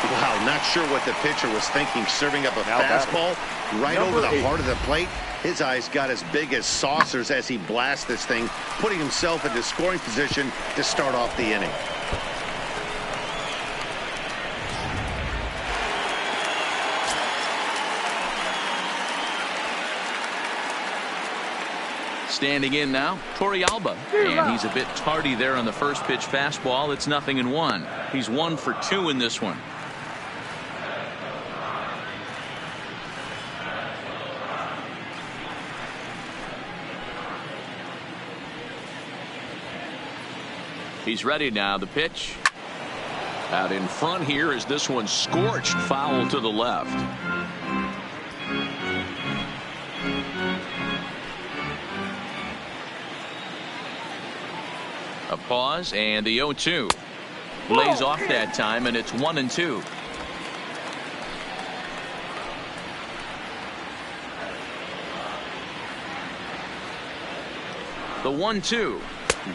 Wow, not sure what the pitcher was thinking, serving up a fastball right over the heart of the plate. His eyes got as big as saucers as he blasts this thing, putting himself into scoring position to start off the inning. Standing in now, Torrealba. And he's a bit tardy there on the first pitch fastball. It's 0-1. He's 1 for 2 in this one. He's ready now. The pitch. Out in front here is this one scorched foul to the left. A pause and the 0-2. Lays off that time, and it's 1-2. The 1-2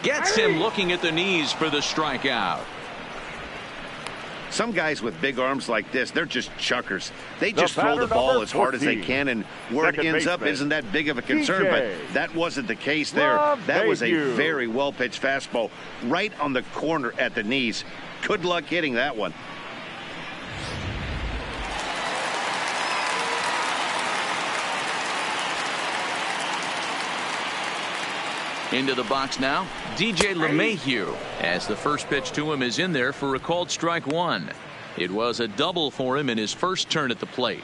gets him looking at the knees for the strikeout. Some guys with big arms like this, they're just chuckers. They just throw the ball as hard as they can, and where it ends up isn't that big of a concern, but that wasn't the case there. That was a very well-pitched fastball right on the corner at the knees. Good luck hitting that one. Into the box now, DJ LeMahieu, as the first pitch to him is in there for a called strike 1. It was a double for him in his first turn at the plate.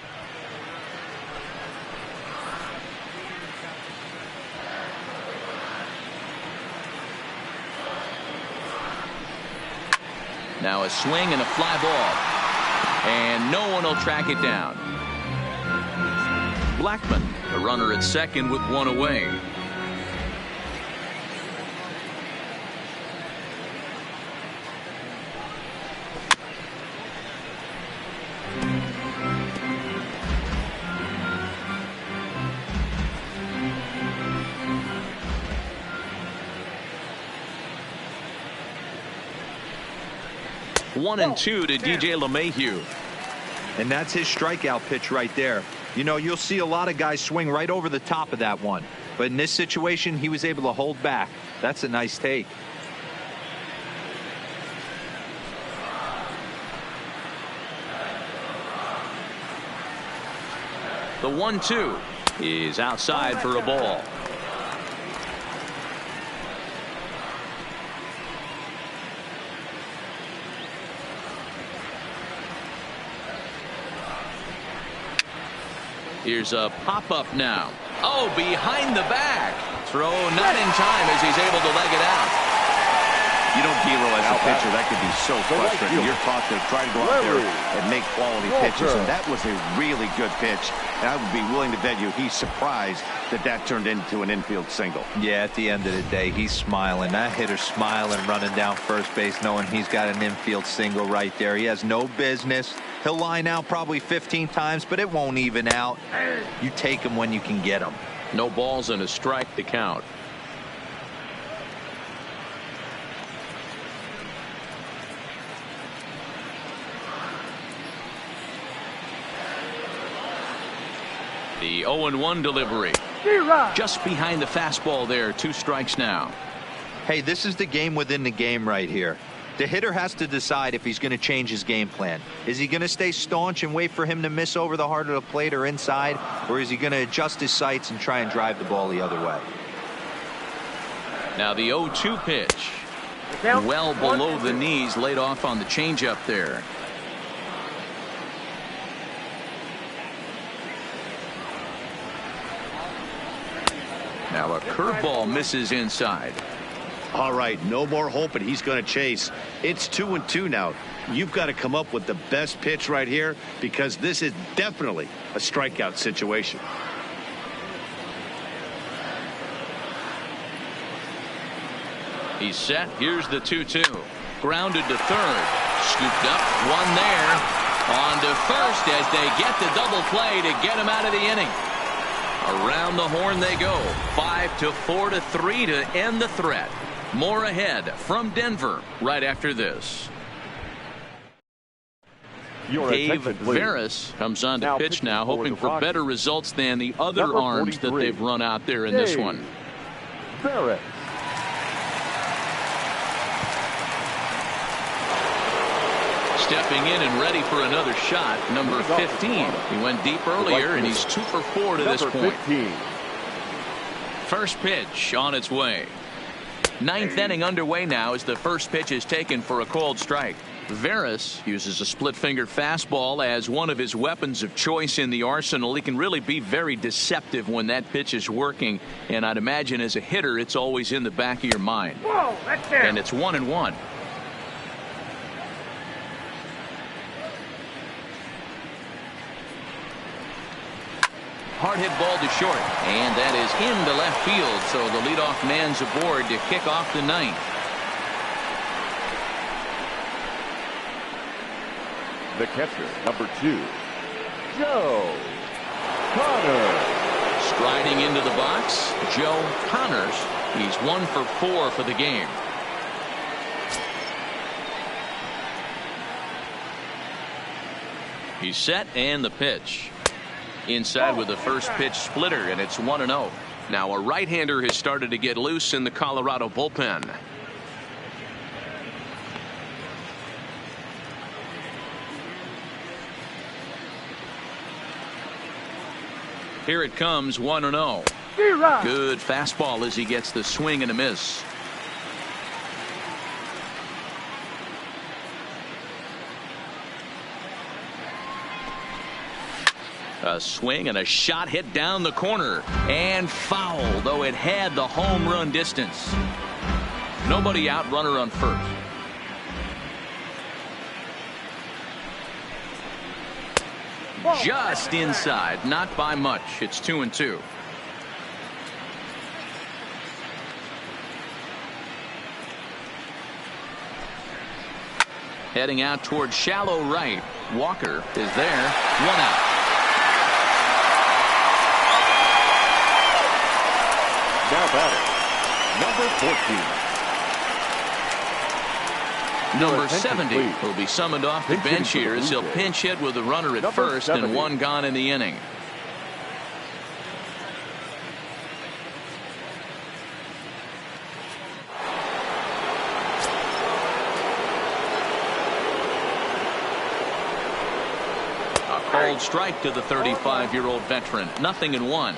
Now a swing and a fly ball, and no one will track it down. Blackmon, a runner at second with 1 away. One and two to DJ LeMahieu. And that's his strikeout pitch right there. You know, you'll see a lot of guys swing right over the top of that one. But in this situation, he was able to hold back. That's a nice take. The 1-2. is outside for a ball. Here's a pop-up now. Oh, behind the back. Throw not in time as he's able to leg it out. You know, Giro, as a pitcher, that could be so frustrating. You're taught to try to go out there and make quality pitches, and that was a really good pitch. And I would be willing to bet you he's surprised that that turned into an infield single. Yeah, at the end of the day, he's smiling. That hitter's smiling, running down first base, knowing he's got an infield single right there. He has no business. He'll line out probably 15 times, but it won't even out. You take him when you can get him. No balls and a strike to count. The 0-1 delivery. Just behind the fastball there. 2 strikes now. Hey, this is the game within the game right here. The hitter has to decide if he's going to change his game plan. Is he going to stay staunch and wait for him to miss over the heart of the plate or inside? Or is he going to adjust his sights and try and drive the ball the other way? Now the 0-2 pitch. Well below the knees, laid off on the changeup there. Now a curveball misses inside. All right, no more hoping he's going to chase. It's 2-2 now. You've got to come up with the best pitch right here because this is definitely a strikeout situation. He's set. Here's the 2-2. Grounded to third. Scooped up. One there. On to first as they get the double play to get him out of the inning. Around the horn they go. 5-4-3 to end the threat. More ahead from Denver right after this. Dave Veras comes on to pitch now, hoping for better results than the other arms that they've run out there in this one. Veras. Stepping in and ready for another shot, number 15. He went deep earlier, and he's 2 for 4 to this point. First pitch on its way. 9th inning underway now as the first pitch is taken for a called strike. Veras uses a split-fingered fastball as one of his weapons of choice in the arsenal. He can really be very deceptive when that pitch is working, and I'd imagine as a hitter it's always in the back of your mind. Whoa, that's it. And it's 1-1. Hard hit ball to short, and that is into left field, so the leadoff man's aboard to kick off the 9th. The catcher, number 2, Joe Connors. Striding into the box, Joe Connors. He's 1 for 4 for the game. He's set, and the pitch. Inside with the first pitch splitter, and it's 1-0. Now a right-hander has started to get loose in the Colorado bullpen. Here it comes, 1-0. Good fastball as he gets the swing and a miss. A swing and a shot hit down the corner and foul, though it had the home run distance. Nobody out, runner on first. Just inside, not by much. It's 2-2. Heading out towards shallow right. Walker is there. 1 out. Now batting, number 14. Number 70 will be summoned off the bench here as he'll pinch hit with a runner at first and 1 gone in the inning. A Called strike to the 35-year-old veteran. 0-1.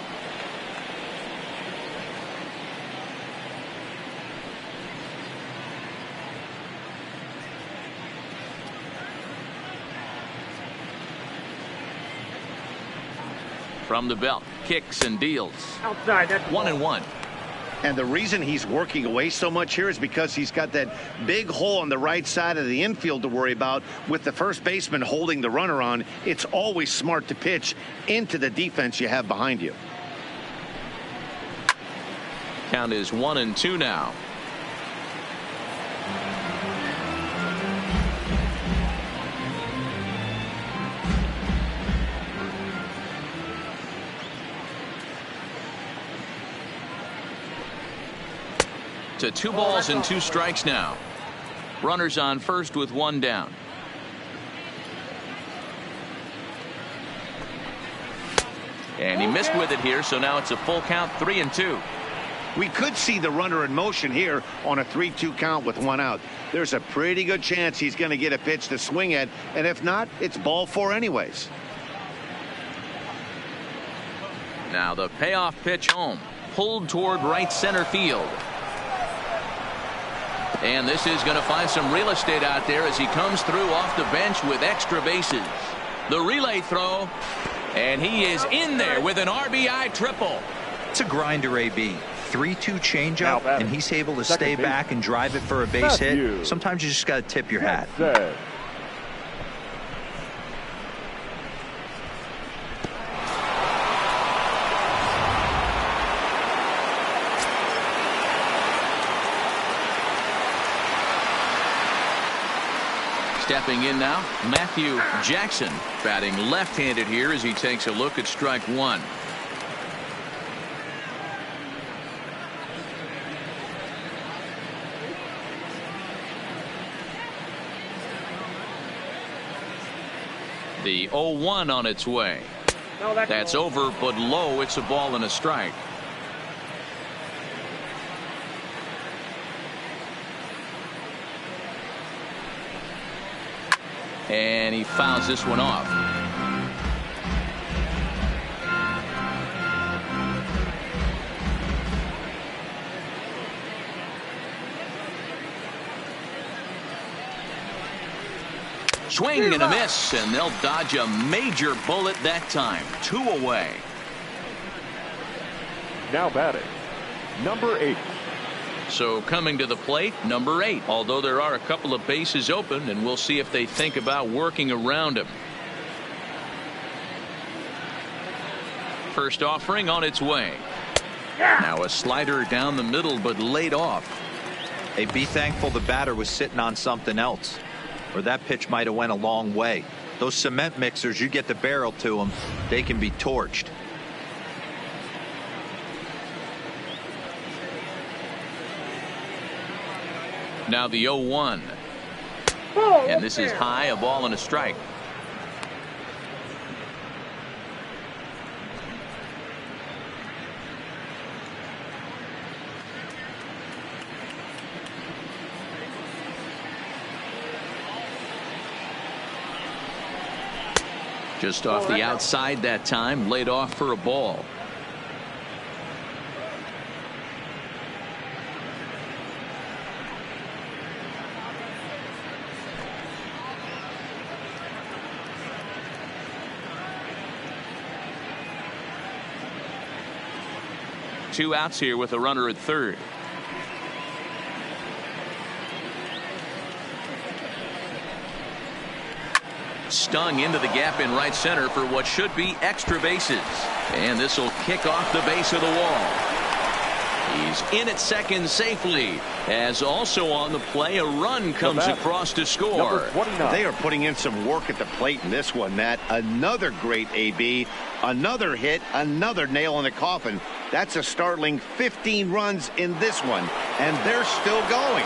From the belt, kicks and deals. Outside. That's 1-1. And the reason he's working away so much here is because he's got that big hole on the right side of the infield to worry about. With the first baseman holding the runner on, it's always smart to pitch into the defense you have behind you. Count is 1-2 now. To 2 balls and 2 strikes now. Runners on first with 1 down. And he missed with it here, so now it's a full count, 3-2. We could see the runner in motion here on a 3-2 count with 1 out. There's a pretty good chance he's going to get a pitch to swing at, and if not, it's ball 4 anyways. Now the payoff pitch home, pulled toward right center field. And this is going to find some real estate out there as he comes through off the bench with extra bases. The relay throw, and he is in there with an RBI triple. It's a grinder, AB. 3-2 changeup, and he's able to stay back and drive it for a base hit. Sometimes you just got to tip your hat. Stepping in now, Matthew Jackson, batting left-handed here as he takes a look at strike 1. The 0-1 on its way. That's over, but low. It's a ball and a strike. And he fouls this one off. Swing and a miss, and they'll dodge a major bullet that time. 2 away. Now batting, number 8. So coming to the plate, number 8, although there are a couple of bases open, and we'll see if they think about working around him. First offering on its way. Now a slider down the middle, but laid off. Hey, be thankful the batter was sitting on something else, or that pitch might have went a long way. Those cement mixers, you get the barrel to them, they can be torched. Now the 0-1. And this is high, a ball and a strike. Just off the outside that time, laid off for a ball. Two outs here with a runner at third. Stung into the gap in right center for what should be extra bases. And this will kick off the base of the wall. He's in at second safely, as also on the play a run comes across to score. They are putting in some work at the plate in this one, Matt. Another great AB, another hit, another nail in the coffin. That's a startling 15 runs in this one, and they're still going.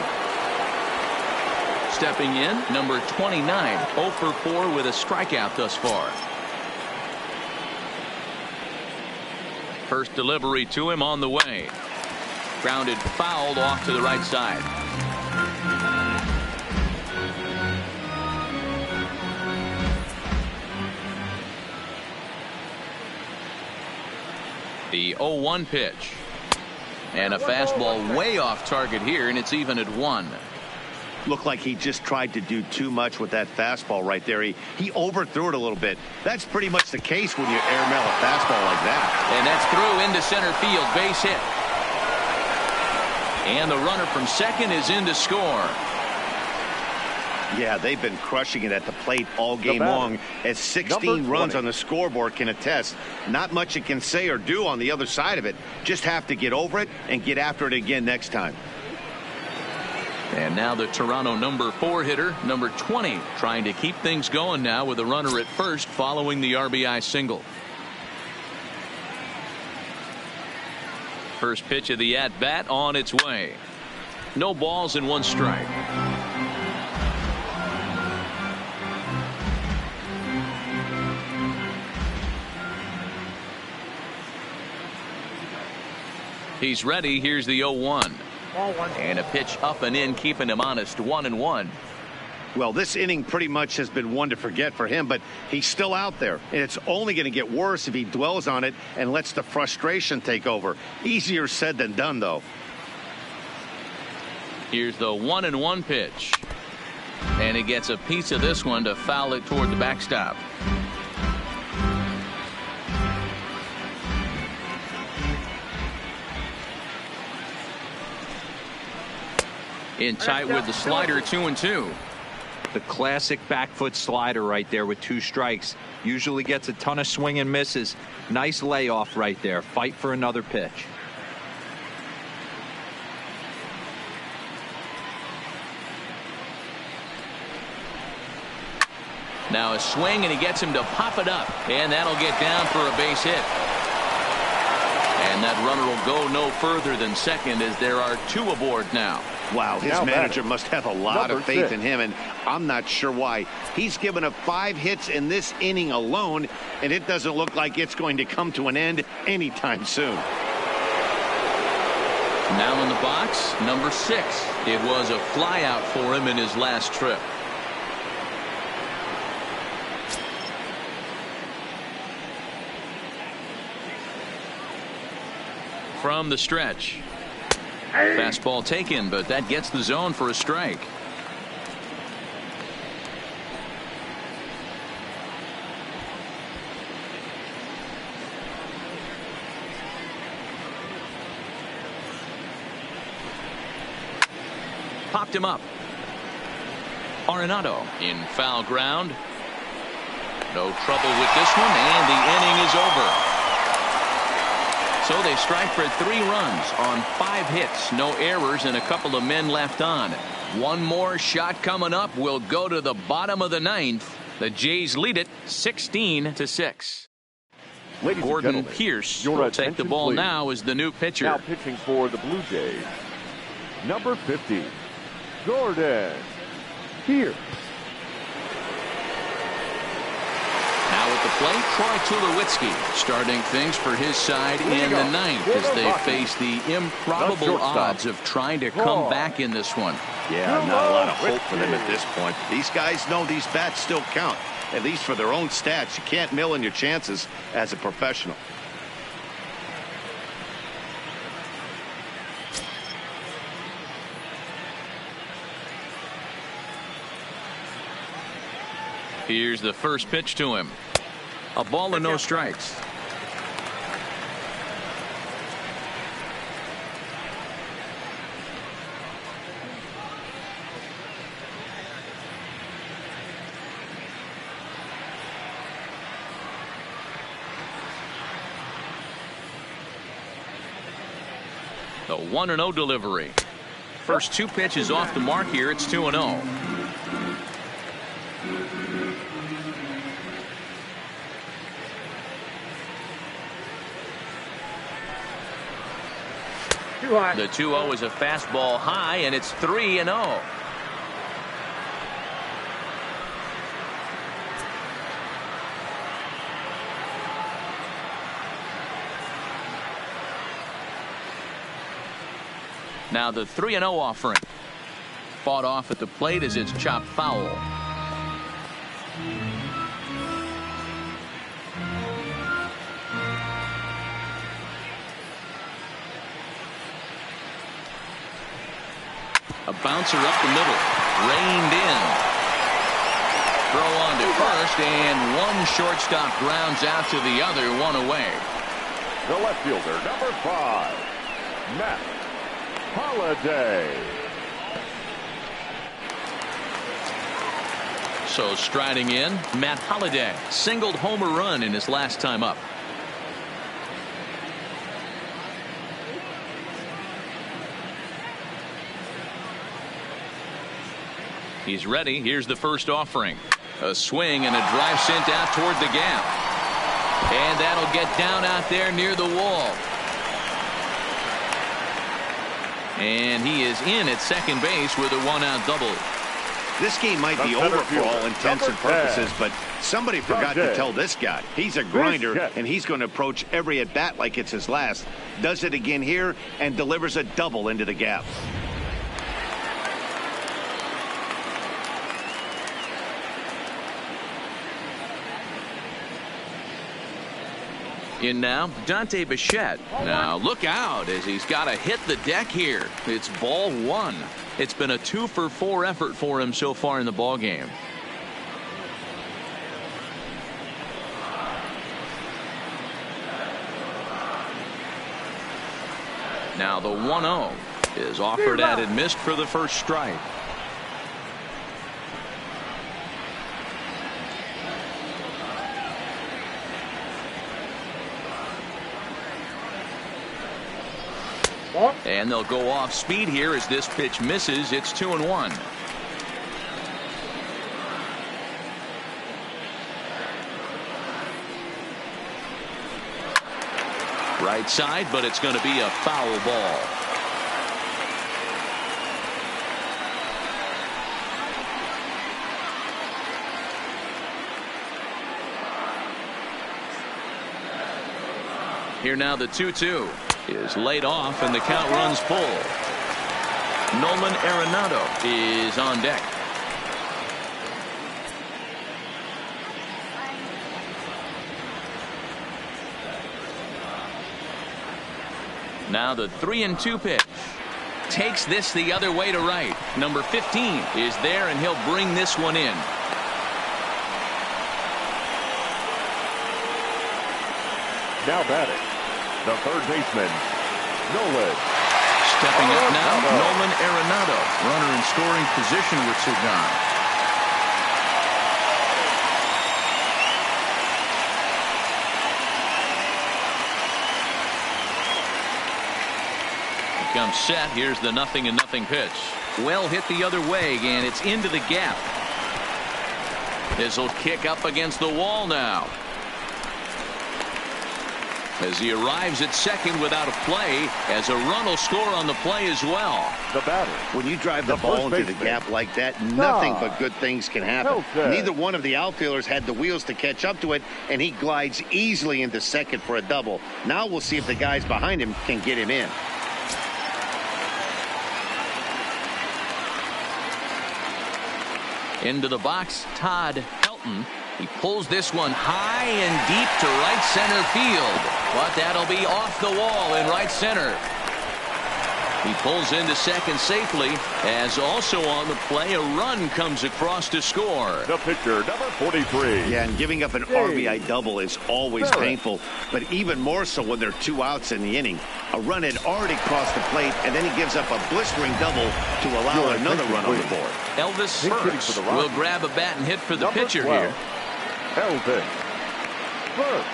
Stepping in, number 29, 0 for 4 with a strikeout thus far. First delivery to him on the way. Grounded fouled off to the right side. The 0-1 pitch. And a fastball way off target here, and it's even at 1. Looked like he just tried to do too much with that fastball right there. He overthrew it a little bit. That's pretty much the case when you airmail a fastball like that. And that's through into center field, base hit. And the runner from second is in to score. Yeah, they've been crushing it at the plate all game long, as 16 runs on the scoreboard can attest. Not much it can say or do on the other side of it. Just have to get over it and get after it again next time. And now the Toronto number 4 hitter, number 20, trying to keep things going now with a runner at first following the RBI single. First pitch of the at-bat on its way. No balls and 1 strike. He's ready. Here's the 0-1. And a pitch up and in, keeping him honest. 1-1. Well, this inning pretty much has been one to forget for him, but he's still out there, and it's only going to get worse if he dwells on it and lets the frustration take over. Easier said than done, though. Here's the 1-1 pitch. And he gets a piece of this one to foul it toward the backstop. In tight with the slider, 2-2. The classic back foot slider right there with 2 strikes. Usually gets a ton of swing and misses. Nice layoff right there. Fight for another pitch. Now a swing, and he gets him to pop it up. And that'll get down for a base hit. And that runner will go no further than second, as there are 2 aboard now. Wow, his manager must have a lot of faith in him, and I'm not sure why. He's given up 5 hits in this inning alone, and it doesn't look like it's going to come to an end anytime soon. Now in the box, number 6. It was a flyout for him in his last trip. From the stretch. Fastball taken, but that gets the zone for a strike. Popped him up. Arenado in foul ground. No trouble with this one, and the inning is over. So they strike for 3 runs on 5 hits, no errors, and a couple of men left on. One more shot coming up. Will go to the bottom of the 9th. The Jays lead it 16-6. Gordon Pierce will take the ball now as the new pitcher. Now pitching for the Blue Jays, number 50, Gordon Pierce. Now at the plate, Troy Tulowitzki starting things for his side in the 9th as they face the improbable odds of trying to come back in this one. Yeah, not a lot of hope for them at this point. These guys know these bats still count, at least for their own stats. You can't mill in your chances as a professional. Here's the first pitch to him. A ball and no strikes. The 1-0 delivery. First 2 pitches off the mark here. It's 2-0. The 2-0 is a fastball high, and it's 3-0. Now the 3-0 offering. Fought off at the plate as it's chopped foul. A bouncer up the middle. Reined in. Throw on to first, and one shortstop grounds out to the other, one away. The left fielder, number 5, Matt Holliday. So striding in, Matt Holliday singled home a run in his last time up. He's ready. Here's the first offering. A swing and a drive sent out toward the gap. And that'll get down out there near the wall. And he is in at second base with a one-out double. This game might be over for all intents and purposes, but somebody forgot to tell this guy. He's a grinder, and he's going to approach every at-bat like it's his last. Does it again here and delivers a double into the gap. In now, Dante Bichette. Now look out as he's got to hit the deck here. It's ball one. It's been a 2-for-4 effort for him so far in the ball game. Now the 1-0 is offered at and missed for the first strike. And they'll go off speed here as this pitch misses. It's 2-1. Right side, but it's going to be a foul ball. Here now the 2-2 is laid off and the count runs full. Nolan Arenado is on deck. Now the 3-2 pitch. Takes this the other way to right. Number 15 is there and he'll bring this one in. Now batting, the third baseman, Nolan. Stepping up now, Nolan Arenado. Runner in scoring position with Sugan. Comes set. Here's the 0-0 pitch. Well hit the other way, and it's into the gap. This will kick up against the wall now. As he arrives at second without a play, as a run will score on the play as well. The batter. When you drive the ball into the gap like that, nothing but good things can happen. Neither one of the outfielders had the wheels to catch up to it, and he glides easily into second for a double. Now we'll see if the guys behind him can get him in. Into the box, Todd Helton. He pulls this one high and deep to right center field. But that'll be off the wall in right center. He pulls into second safely, as also on the play a run comes across to score. The pitcher, number 43. Yeah, and giving up an RBI double is always painful, but even more so when there are 2 outs in the inning. A run had already crossed the plate, and then he gives up a blistering double to allow another run on the board. Elvis Burks will grab a bat and hit for the pitcher 12. here. Elvis Burks.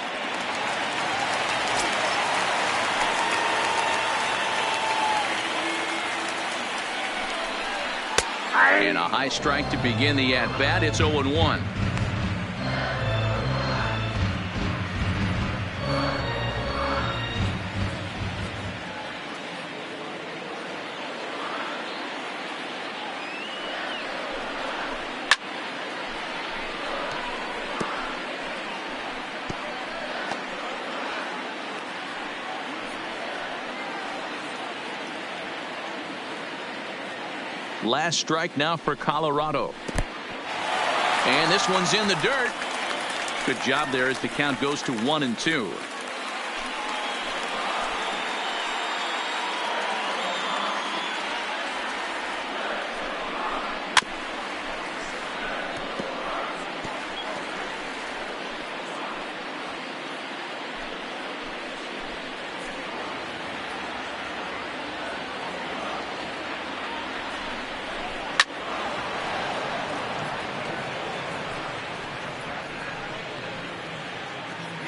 And a high strike to begin the at-bat. It's 0-1. Last strike now for Colorado. And this one's in the dirt. Good job there as the count goes to 1-2.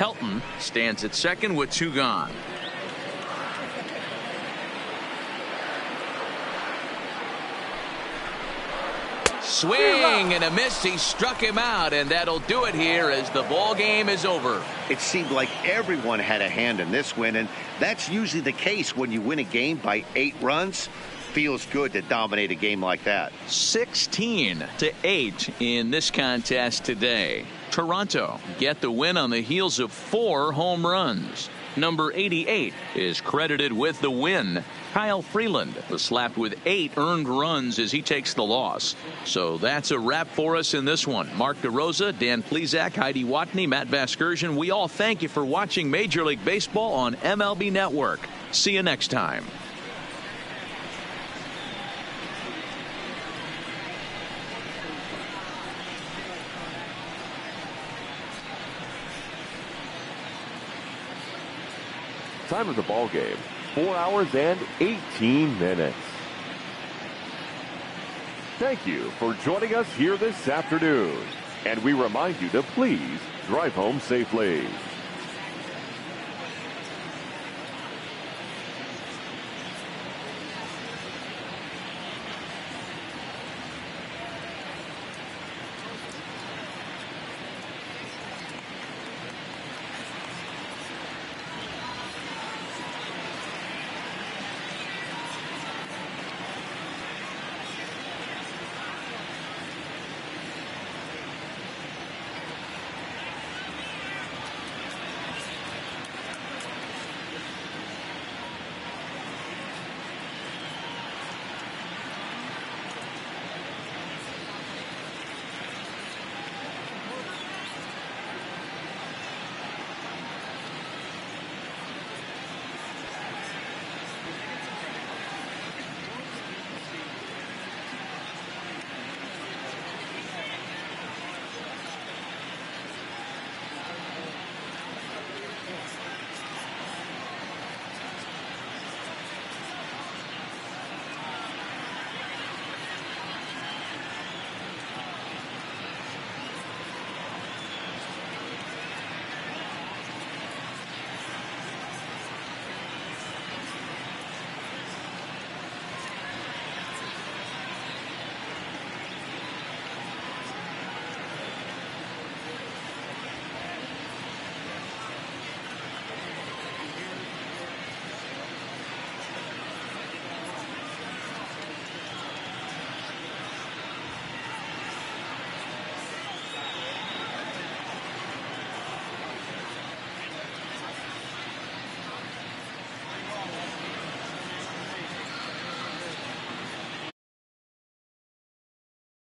Helton stands at second with 2 gone. Swing and a miss. He struck him out, and that'll do it here as the ball game is over. It seemed like everyone had a hand in this win, and that's usually the case when you win a game by 8 runs. Feels good to dominate a game like that. 16-8 in this contest today. Toronto get the win on the heels of 4 home runs. Number 88 is credited with the win. Kyle Freeland was slapped with 8 earned runs as he takes the loss. So that's a wrap for us in this one. Mark DeRosa, Dan Plesac, Heidi Watney, Matt Vasgersian. We all thank you for watching Major League Baseball on MLB Network. See you next time. Time of the ball game, 4 hours and 18 minutes. Thank you for joining us here this afternoon. And we remind you to please drive home safely.